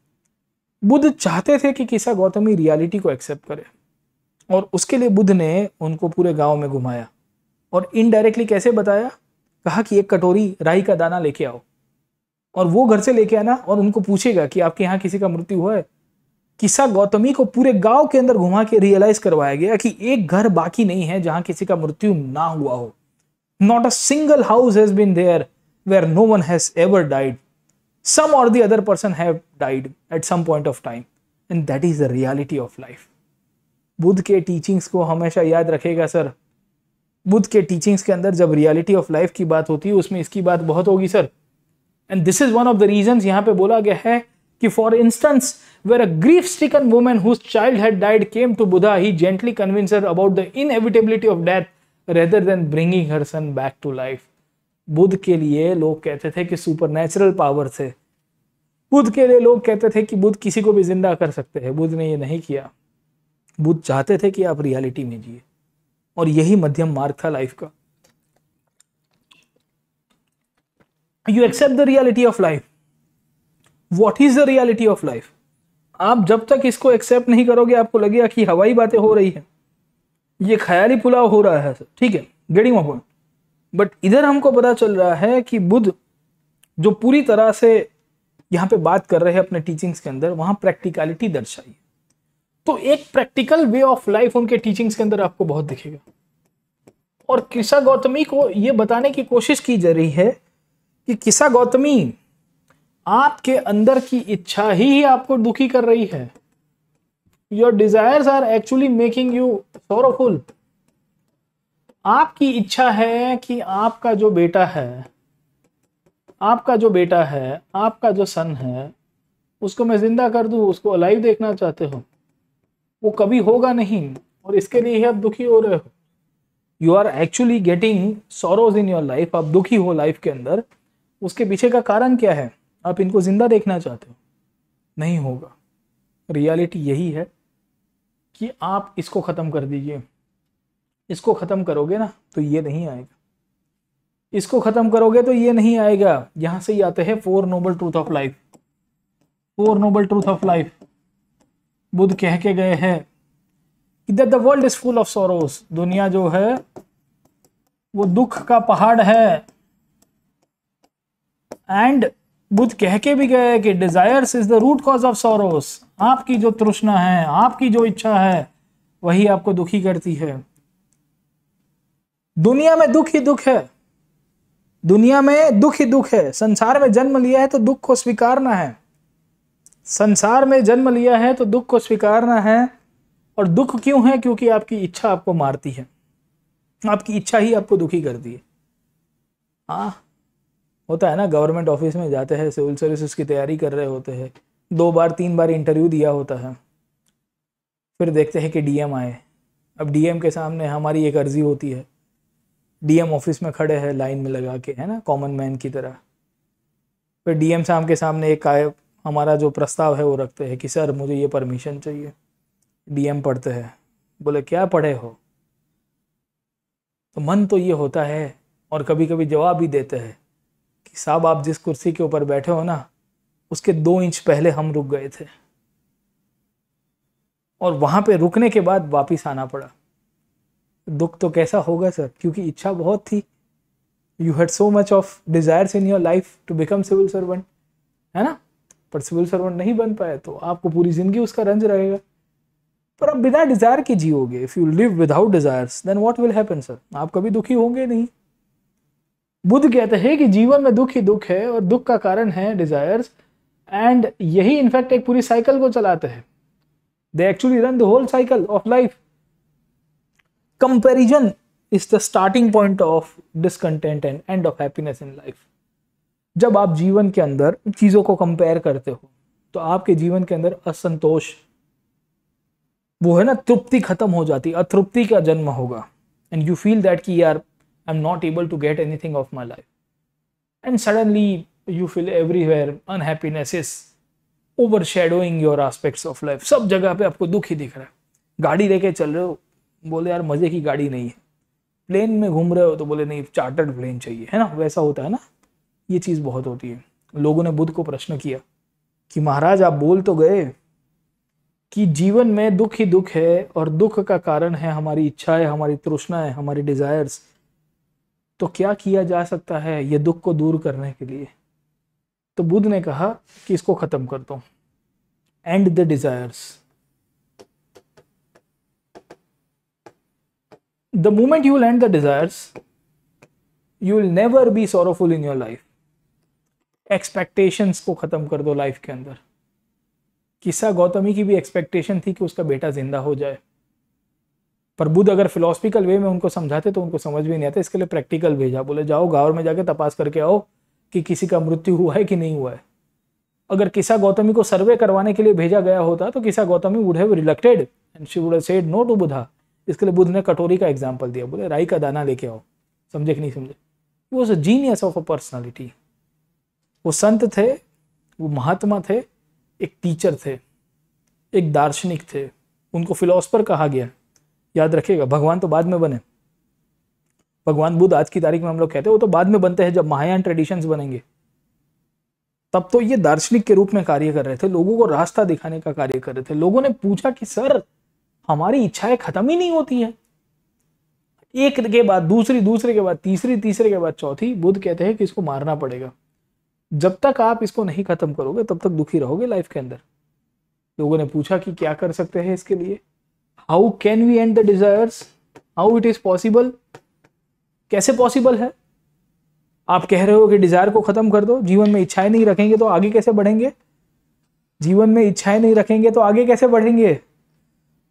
बुद्ध चाहते थे कि किस्सा गौतमी रियलिटी को एक्सेप्ट करे, और उसके लिए बुद्ध ने उनको पूरे गांव में घुमाया और इनडायरेक्टली कैसे बताया, कहा कि एक कटोरी राई का दाना लेके आओ, और वो घर से लेके आना और उनको पूछेगा कि आपके यहाँ किसी का मृत्यु हुआ है। किस्सा गौतमी को पूरे गांव के अंदर घुमा के रियलाइज करवाया गया कि एक घर बाकी नहीं है जहां किसी का मृत्यु ना हुआ हो। Not a single house has been there where no one has ever died, some और the other person have died at some point of time, and that is the reality of life. Buddha के teachings को हमेशा याद रखेगा sir. Buddha के teachings के अंदर जब रियलिटी ऑफ लाइफ की बात होती है उसमें इसकी बात बहुत होगी sir. And this is one of the reasons यहां पे बोला गया है कि for instance where a grief stricken woman whose child had died came to Buddha, he gently convinced her about the inevitability of death rather than bringing her son back to life. Buddha के लिए लोग कहते थे कि सुपरनैचुरल पावर थे। बुद्ध के लिए लोग कहते थे कि बुद्ध किसी को भी जिंदा कर सकते हैं। बुद्ध ने ये नहीं किया। बुद्ध चाहते थे कि आप रियलिटी में जिए, और यही मध्यम मार्ग था लाइफ का। You accept the reality of life. What is the reality of life? आप जब तक इसको एक्सेप्ट नहीं करोगे आपको लगेगा कि हवाई बातें हो रही है, ये ख्याली पुलाव हो रहा है, ठीक है, गेटिंग माय पॉइंट। बट इधर हमको पता चल रहा है कि बुद्ध जो पूरी तरह से यहाँ पे बात कर रहे हैं अपने टीचिंग्स के अंदर, वहां प्रैक्टिकलिटी दर्शाई। तो एक प्रैक्टिकल वे ऑफ लाइफ उनके टीचिंग्स के अंदर आपको बहुत दिखेगा। और किस्सा गौतमी को यह बताने की कोशिश की जा रही है कि किस्सा गौतमी आपके अंदर की इच्छा ही आपको दुखी कर रही है। Your desires are actually making you sorrowful. आपकी इच्छा है कि आपका जो बेटा है, आपका जो सन है, उसको मैं जिंदा कर दूं, उसको अलाइव देखना चाहते हो, वो कभी होगा नहीं, और इसके लिए ही आप दुखी हो रहे हो। You are actually getting sorrows in your life. आप दुखी हो लाइफ के अंदर, उसके पीछे का कारण क्या है? आप इनको जिंदा देखना चाहते हो, नहीं होगा। रियलिटी यही है कि आप इसको खत्म कर दीजिए। इसको खत्म करोगे ना तो ये नहीं आएगा, इसको खत्म करोगे तो ये नहीं आएगा। यहां से ही आते हैं 4 noble truth of life. 4 noble truth of life Buddha कह के गए हैं कि that the world is full of sorrows. दुनिया जो है वो दुख का पहाड़ है। एंड बुद्ध कह के भी गए कि desires is the root cause of sorrows. आपकी जो तृष्णा है, आपकी जो इच्छा है, वही आपको दुखी करती है। दुनिया में दुख ही दुख है, दुनिया में दुख ही दुख है। संसार में जन्म लिया है तो दुख को स्वीकारना है। संसार में जन्म लिया है तो दुख को स्वीकारना है। और दुख क्यों है? क्योंकि आपकी इच्छा आपको मारती है, आपकी इच्छा ही आपको दुखी करती है। हाँ, होता है ना, गवर्नमेंट ऑफिस में जाते हैं, सिविल सर्विसेज की तैयारी कर रहे होते हैं, 2 बार 3 बार इंटरव्यू दिया होता है, फिर देखते हैं कि डीएम आए। अब डीएम के सामने हमारी एक अर्जी होती है, डीएम ऑफिस में खड़े हैं लाइन में लगा के, है ना, कॉमन मैन की तरह। फिर डीएम साहब के सामने एक हमारा जो प्रस्ताव है वो रखते हैं कि सर मुझे ये परमिशन चाहिए। डीएम पढ़ते हैं, बोले क्या पढ़े हो? तो मन तो ये होता है, और कभी कभी जवाब भी देते हैं कि साहब आप जिस कुर्सी के ऊपर बैठे हो ना, उसके 2 इंच पहले हम रुक गए थे, और वहां पे रुकने के बाद वापिस आना पड़ा। दुख तो कैसा होगा सर, क्योंकि इच्छा बहुत थी। You had so much of desires in your life to become civil servant, है ना, पर सिविल सर्वेंट नहीं बन पाए तो आपको पूरी जिंदगी उसका रंज रहेगा। पर अब बिना डिजायर के जियोगे, if you live without desires then what will happen sir? आप कभी दुखी होंगे नहीं। बुद्ध कहते हैं कि जीवन में दुख ही दुख है और दुख का कारण है डिजायर्स, एंड यही इनफैक्ट एक पूरी साइकिल को चलाते हैं। They actually run the whole cycle of life. Comparison is the starting point of discontent and end of happiness in life. जब आप जीवन के अंदर चीजों को कंपेयर करते हो तो आपके जीवन के अंदर असंतोष, वो है ना, तृप्ति खत्म हो जाती, अतृप्ति का जन्म होगा। एंड यू फील दैट कि यार I am not able to get anything of my life, and suddenly you feel everywhere unhappiness is overshadowing your aspects of life। सब जगह पे आपको दुख ही दिख रहा है। गाड़ी लेके चल रहे हो, बोले यार मजे की गाड़ी नहीं है। प्लेन में घूम रहे हो तो बोले नहीं चार्टर्ड प्लेन चाहिए, है ना, वैसा होता है ना। ये चीज बहुत होती है। लोगों ने बुद्ध को प्रश्न किया कि महाराज आप बोल तो गए कि जीवन में दुख ही दुख है और दुख का कारण है हमारी इच्छाएं, हमारी तृष्णाएं, हमारी डिजायर्स, तो क्या किया जा सकता है ये दुख को दूर करने के लिए? तो बुद्ध ने कहा कि इसको खत्म कर दो, and the desires. The moment you will and the desires, you will never be sorrowful in your life. Expectations को खत्म कर दो लाइफ के अंदर। किस्सा गौतमी की भी एक्सपेक्टेशन थी कि उसका बेटा जिंदा हो जाए, पर बुद्ध अगर फिलोसफिकल वे में उनको समझाते तो उनको समझ भी नहीं आता। इसके लिए प्रैक्टिकल भेजा, बोले जाओ गांव में जाके तपास करके आओ कि किसी का मृत्यु हुआ है कि नहीं हुआ है। अगर किस्सा गौतमी को सर्वे करवाने के लिए भेजा गया होता तो Kisa Gautami would have rejected and she would have said no to Buddha. इसके लिए बुद्ध ने कटोरी का एग्जांपल दिया, बोले राई का दाना लेके आओ। समझे कि नहीं समझे? He was a genius of a personality. वो संत थे, वो महात्मा थे, एक टीचर थे, एक दार्शनिक थे। उनको फिलोसफर कहा गया। याद रखिएगा, भगवान तो बाद में बने। भगवान बुद्ध आज की तारीख में हम लोग कहते हैं वो तो बाद में बनते हैं, जब महायान ट्रेडिशंस बनेंगे। तब तो ये दार्शनिक के रूप में कार्य कर रहे थे, लोगों को रास्ता दिखाने का कार्य कर रहे थे। लोगों ने पूछा कि सर हमारी इच्छाएं खत्म ही नहीं होती हैं, एक के बाद दूसरी, दूसरे के बाद तीसरी, तीसरे के बाद चौथी। बुद्ध कहते हैं कि इसको मारना पड़ेगा। जब तक आप इसको नहीं खत्म करोगे तब तक दुखी रहोगे लाइफ के अंदर। लोगों ने पूछा कि क्या कर सकते हैं इसके लिए? How can we end the desires, how it is possible? कैसे पॉसिबल है? आप कह रहे हो कि डिजायर को खत्म कर दो, जीवन में इच्छाएं नहीं रखेंगे तो आगे कैसे बढ़ेंगे? जीवन में इच्छाएं नहीं रखेंगे तो आगे कैसे बढ़ेंगे?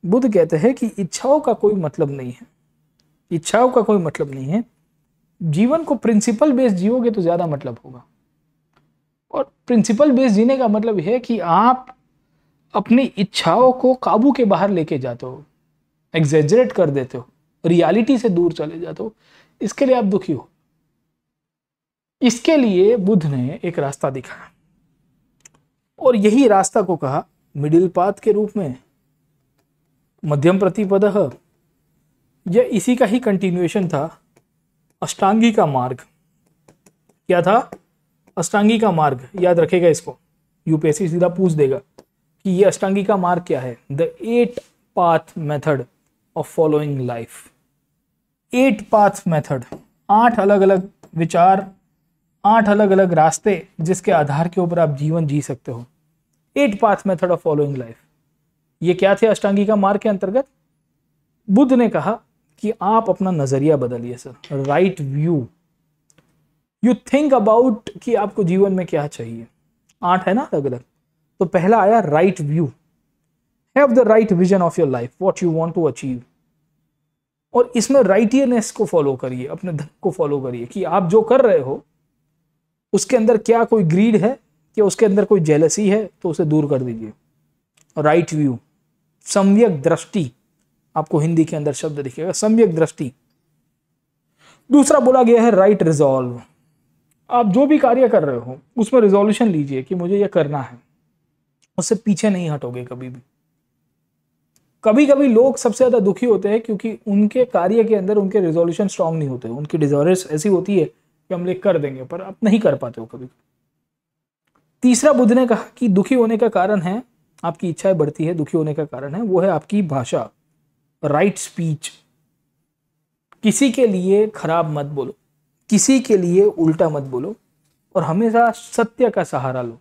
बुद्ध कहते हैं कि इच्छाओं का कोई मतलब नहीं है, इच्छाओं का कोई मतलब नहीं है। जीवन को प्रिंसिपल बेस्ड जियोगे तो ज्यादा मतलब होगा। और प्रिंसिपल बेस्ड जीने का मतलब यह है कि आप अपनी इच्छाओं को काबू के बाहर लेके जाते हो, एग्जेजरेट कर देते हो, रियलिटी से दूर चले जाते हो। इसके लिए आप दुखी हो। इसके लिए बुद्ध ने एक रास्ता दिखाया और यही रास्ता को कहा मिडिल पाथ के रूप में, मध्यम प्रतिपदः। यह इसी का ही कंटिन्यूएशन था, अष्टांगी का मार्ग। क्या था? अष्टांगी का मार्ग। याद रखेगा इसको, यूपीएससी सीधा पूछ देगा कि ये अष्टांगी का मार्ग क्या है। The 8 path method of following life. 8 path method, 8 अलग अलग विचार, 8 अलग अलग रास्ते जिसके आधार के ऊपर आप जीवन जी सकते हो। 8 path method of following life. ये क्या थे अष्टांगी का मार्ग के अंतर्गत? बुद्ध ने कहा कि आप अपना नजरिया बदलिए sir, right view. You think about कि आपको जीवन में क्या चाहिए। 8 है ना अलग अलग। तो पहला आया right view. Have the right vision of your life, what you want to achieve. और इसमें राइटियरनेस को फॉलो करिए, अपने धर्म को फॉलो करिए कि आप जो कर रहे हो उसके अंदर क्या कोई ग्रीड है, क्या उसके अंदर कोई जेलसी है, तो उसे दूर कर दीजिए। राइट व्यू, सम्यक दृष्टि, आपको हिंदी के अंदर शब्द दिखेगा सम्यक दृष्टि। दूसरा बोला गया है राइट रिजॉल्व। आप जो भी कार्य कर रहे हो उसमें रिजोल्यूशन लीजिए कि मुझे यह करना है, उससे पीछे नहीं हटोगे कभी भी। कभी कभी लोग सबसे ज्यादा दुखी होते हैं क्योंकि उनके कार्य के अंदर उनके रिजोल्यूशन स्ट्रांग नहीं होते, उनकी डिजायर्स ऐसी होती है कि हम लेकर कर देंगे, पर आप नहीं कर पाते हो कभी। तीसरा बुद्ध ने कहा कि दुखी होने का कारण है, आपकी इच्छाएं बढ़ती है, दुखी होने का कारण है वो है आपकी भाषा, राइट स्पीच। किसी के लिए खराब मत बोलो, किसी के लिए उल्टा मत बोलो और हमेशा सत्य का सहारा लो।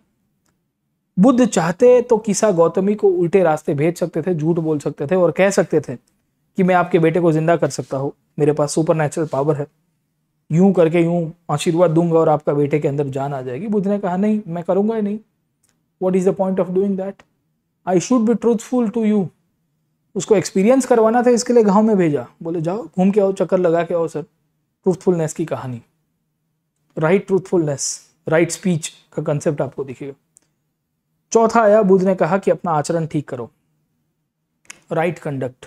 बुद्ध चाहते तो किस्सा गौतमी को उल्टे रास्ते भेज सकते थे, झूठ बोल सकते थे और कह सकते थे कि मैं आपके बेटे को जिंदा कर सकता हूं, मेरे पास सुपर नेचुरल पावर है। यूं करके यूं आशीर्वाद दूंगा और आपका बेटे के अंदर जान आ जाएगी। बुद्ध ने कहा नहीं, मैं करूंगा ही नहीं। What is the point of doing that? I should be truthful to you. उसको एक्सपीरियंस करवाना था, इसके लिए गांव में भेजा। बोले जाओ घूम के आओ, चक्कर लगा के आओ सर। ट्रूथफुलनेस की कहानी, राइट ट्रूथफुलनेस, राइट स्पीच का कंसेप्ट आपको दिखेगा। चौथा आया, बुद्ध ने कहा कि अपना आचरण ठीक करो, राइट कंडक्ट।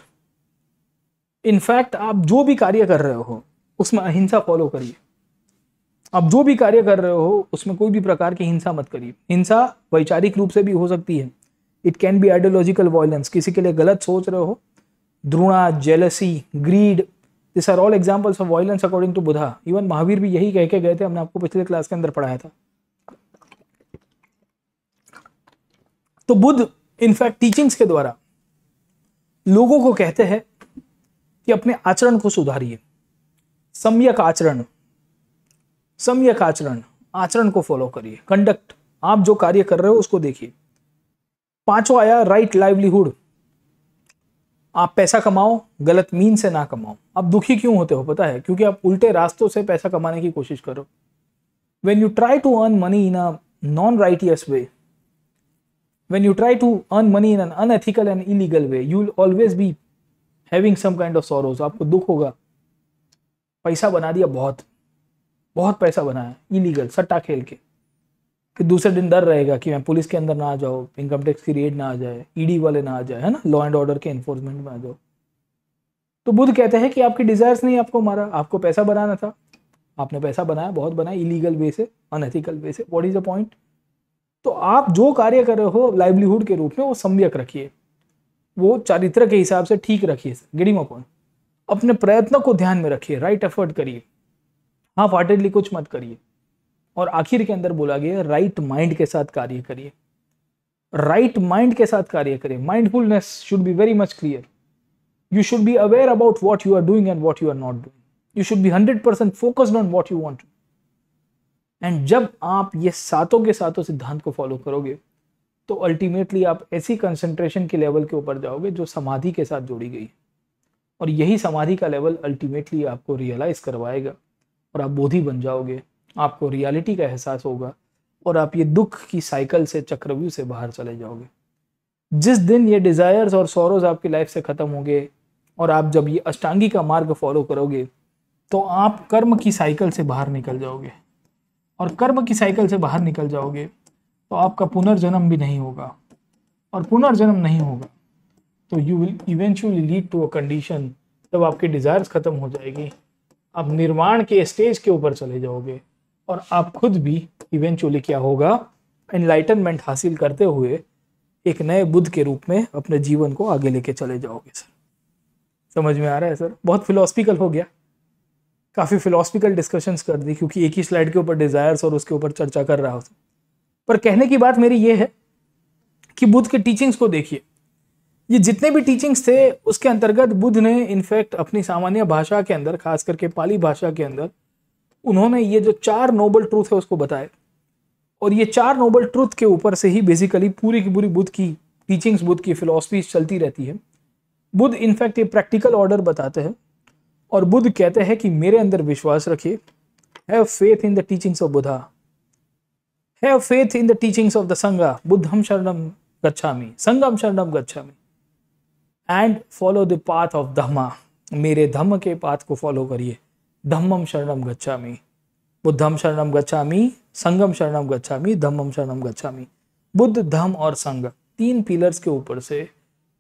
इनफैक्ट आप जो भी कार्य कर रहे हो उसमें अहिंसा फॉलो करिए। आप जो भी कार्य कर रहे हो उसमें कोई भी प्रकार की हिंसा मत करिए। हिंसा वैचारिक रूप से भी हो सकती है, it can be ideological violence. किसी के लिए गलत सोच रहे हो, द्रुणा, jealousy, greed, this are all examples of violence according to Buddha. Even Mahavir भी यही कह के गए थे, हमने आपको पिछले क्लास के अंदर पढ़ाया था। तो बुद्ध इनफैक्ट टीचिंग्स के द्वारा लोगों को कहते हैं कि अपने आचरण को सुधारिए। सम्यक आचरण, सम्यक आचरण, आचरण को फॉलो करिए, कंडक्ट, आप जो कार्य कर रहे हो उसको देखिए। पांचवा आया, राइट लाइवलीहुड। आप पैसा कमाओ, गलत मीन से ना कमाओ। आप दुखी क्यों होते हो पता है? क्योंकि आप उल्टे रास्तों से पैसा कमाने की कोशिश करो। When you try to earn money in a non righteous way, when you try to earn money in an unethical and illegal way, you will always be having some kind of sorrows। आपको दुख होगा, पैसा बना दिया, बहुत बहुत पैसा बनाया इलीगल, सट्टा खेल के, फिर दूसरे दिन डर रहेगा कि मैं पुलिस के अंदर ना आ जाओ, इनकम टैक्स की रेड ना आ जाए, ईडी वाले ना आ जाए, है ना, लॉ एंड ऑर्डर के एनफोर्समेंट में आ जाओ। तो बुद्ध कहते हैं कि आपकी डिजायर्स नहीं आपको मारा, आपको पैसा बनाना था, आपने पैसा बनाया, बहुत बनाया, इलीगल वे से, अनएथिकल वे से। What is the point? तो आप जो कार्य कर रहे हो लाइवलीहुड के रूप में, वो सम्यक रखिए, वो चारित्र के हिसाब से ठीक रखिए। Getting my point? अपने प्रयत्नों को ध्यान में रखिए, राइट एफर्ट करिए, हाफ हार्टेडली कुछ मत करिए। और आखिर के अंदर बोला गया राइट माइंड के साथ कार्य करिए, राइट माइंड के साथ कार्य करिए। Mindfulness should be very much clear. You should be aware about what you are doing and what you are not doing. You should be 100% focused on what you want. And जब आप ये सातों के सातों सिद्धांत को फॉलो करोगे तो अल्टीमेटली आप ऐसी कंसंट्रेशन के लेवल के ऊपर जाओगे जो समाधि के साथ जोड़ी गई। और यही समाधि का लेवल अल्टीमेटली आपको रियलाइज करवाएगा और आप बोधि बन जाओगे, आपको रियलिटी का एहसास होगा और आप ये दुख की साइकिल से, चक्रव्यूह से बाहर चले जाओगे। जिस दिन ये डिजायर्स और सॉरोज आपकी लाइफ से खत्म होंगे और आप जब ये अष्टांगी का मार्ग फॉलो करोगे तो आप कर्म की साइकिल से बाहर निकल जाओगे। और कर्म की साइकिल से बाहर निकल जाओगे तो आपका पुनर्जन्म भी नहीं होगा, और पुनर्जन्म नहीं होगा तो you will eventually lead to a condition, जब आपकी डिजायर्स खत्म हो जाएगी, आप निर्वाण के स्टेज के ऊपर चले जाओगे और आप खुद भी इवेंचुअली क्या होगा, एनलाइटनमेंट हासिल करते हुए एक नए बुद्ध के रूप में अपने जीवन को आगे लेके चले जाओगे। सर समझ में आ रहा है? सर बहुत फिलोसफिकल हो गया, काफ़ी फिलोसफिकल डिस्कशंस कर दी क्योंकि एक ही स्लाइड के ऊपर डिजायर्स और उसके ऊपर चर्चा कर रहा हूँ। पर कहने की बात मेरी ये है कि बुद्ध के टीचिंग्स को देखिए। ये जितने भी टीचिंग्स थे उसके अंतर्गत बुद्ध ने इनफैक्ट अपनी सामान्य भाषा के अंदर, खास करके पाली भाषा के अंदर, उन्होंने ये जो 4 नोबल ट्रूथ है उसको बताए। और ये 4 नोबल ट्रूथ के ऊपर से ही बेसिकली पूरी की पूरी बुद्ध की टीचिंग्स, बुद्ध की फिलॉसफी चलती रहती है। बुद्ध इनफैक्ट ये प्रैक्टिकल ऑर्डर बताते हैं और बुद्ध कहते हैं कि मेरे अंदर विश्वास रखिए, have faith in the teachings of Buddha, have faith in the teachings of the Sangha, बुद्धम शरणम गच्छामि, संघम शरणम गच्छामि, and follow the path of Dhamma, मेरे धम्म के पाथ को फॉलो करिए। धम्मम शरणम गच्छामि, बुद्धम शरणम गच्छामि, संघम शरणम गच्छामि, धम्मम शरणम गच्छामि। बुद्ध, धम्म और संघ, 3 पिलर्स के ऊपर से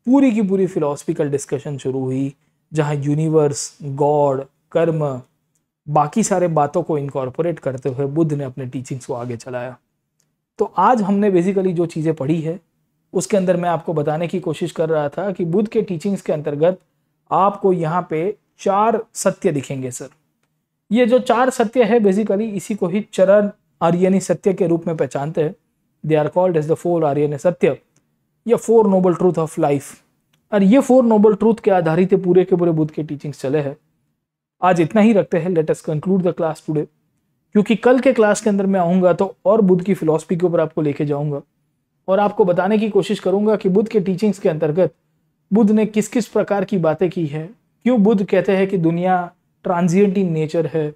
पूरी की पूरी फिलोसफिकल डिस्कशन शुरू हुई, जहाँ यूनिवर्स, गॉड, कर्म, बाकी सारे बातों को इनकॉर्पोरेट करते हुए बुद्ध ने अपने टीचिंग्स को आगे चलाया। तो आज हमने बेसिकली जो चीज़ें पढ़ी है उसके अंदर मैं आपको बताने की कोशिश कर रहा था कि बुद्ध के टीचिंग्स के अंतर्गत आपको यहाँ पे 4 सत्य दिखेंगे। सर ये जो 4 सत्य है बेसिकली इसी को ही चरण आर्यनी सत्य के रूप में पहचानते हैं। They are called as the 4 आर्यनी सत्य या 4 नोबल ट्रूथ ऑफ लाइफ। और ये 4 नोबल ट्रूथ के आधारित पूरे के पूरे बुद्ध के टीचिंग्स चले हैं। आज इतना ही रखते हैं, let us conclude the class today, क्योंकि कल के क्लास के अंदर मैं आऊँगा तो और बुद्ध की फिलॉसफी के ऊपर आपको लेके जाऊँगा और आपको बताने की कोशिश करूँगा कि बुद्ध के टीचिंग्स के अंतर्गत बुद्ध ने किस किस प्रकार की बातें की है, क्यों बुद्ध कहते हैं कि दुनिया ट्रांजिएंट इन नेचर है,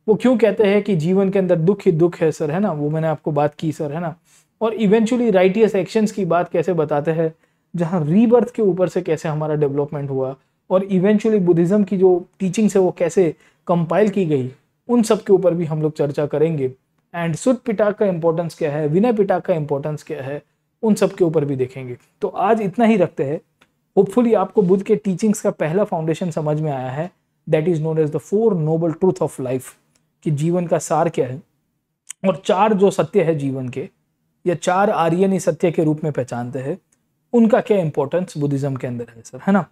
वो क्यों कहते हैं कि जीवन के अंदर दुख ही दुख है सर, है ना, वो मैंने आपको बात की सर, है ना। और इवेंचुअली राइटियस एक्शंस की बात कैसे बताते हैं, जहाँ रीबर्थ के ऊपर से कैसे हमारा डेवलपमेंट हुआ, और इवेंचुअली बुद्धिज्म की जो टीचिंग्स है वो कैसे कंपाइल की गई, उन सब के ऊपर भी हम लोग चर्चा करेंगे। एंड सुत पिटक का इंपॉर्टेंस क्या है, विनय पिटक का इंपॉर्टेंस क्या है, उन सब के ऊपर भी देखेंगे। तो आज इतना ही रखते हैं। होपफुली आपको बुद्ध के टीचिंग्स का पहला फाउंडेशन समझ में आया है, that is known as the 4 noble truth of life, कि जीवन का सार क्या है, और 4 जो सत्य है जीवन के, या 4 आर्यनी सत्य के रूप में पहचानते हैं, उनका क्या इंपॉर्टेंस बुद्धिज्म के अंदर है सर, है ना।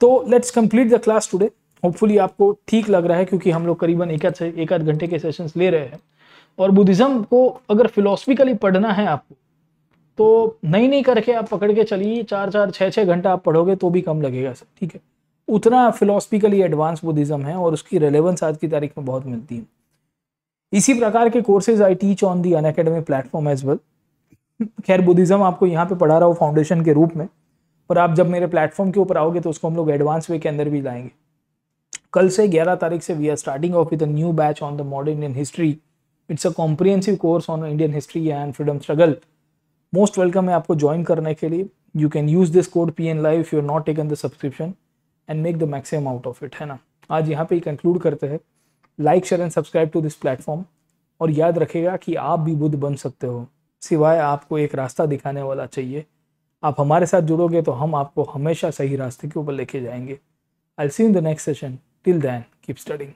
तो let's complete the class today. Hopefully आपको ठीक लग रहा है, क्योंकि हम लोग करीबन एक आध घंटे के सेशंस ले रहे हैं। और बुद्धिज्म को अगर फिलोसफिकली पढ़ना है आपको, तो नहीं करके आप पकड़ के चलिए, 4-4, 6-6 घंटा आप पढ़ोगे तो भी कम लगेगा सर, ठीक है। उतना फिलोसफिकली एडवांस बुद्धिज्म है, और उसकी रेलेवेंस आज की तारीख में बहुत मिलती है। इसी प्रकार के courses I teach on the Unacademy platform as well. खैर बुद्धिज्म आपको यहाँ पे पढ़ा रहा हूँ फाउंडेशन के रूप में, और आप जब मेरे प्लेटफॉर्म के ऊपर आओगे तो उसको हम लोग एडवांस वे के अंदर भी लाएंगे। कल से 11 तारीख से we are starting off with a new batch on the modern Indian history. It's a comprehensive course on Indian history and freedom struggle. Most welcome है आपको ज्वाइन करने के लिए। You can use this code PN Live if you are not taken the subscription and make the maximum out of it, है ना। आज यहाँ पे ही कंक्लूड करते हैं। Like share and subscribe to this platform, और याद रखेगा कि आप भी बुद्ध बन सकते हो, सिवाय आपको एक रास्ता दिखाने वाला चाहिए। आप हमारे साथ जुड़ोगे तो हम आपको हमेशा सही रास्ते के ऊपर लेके जाएंगे। I will see you in the next session. Till then keep studying.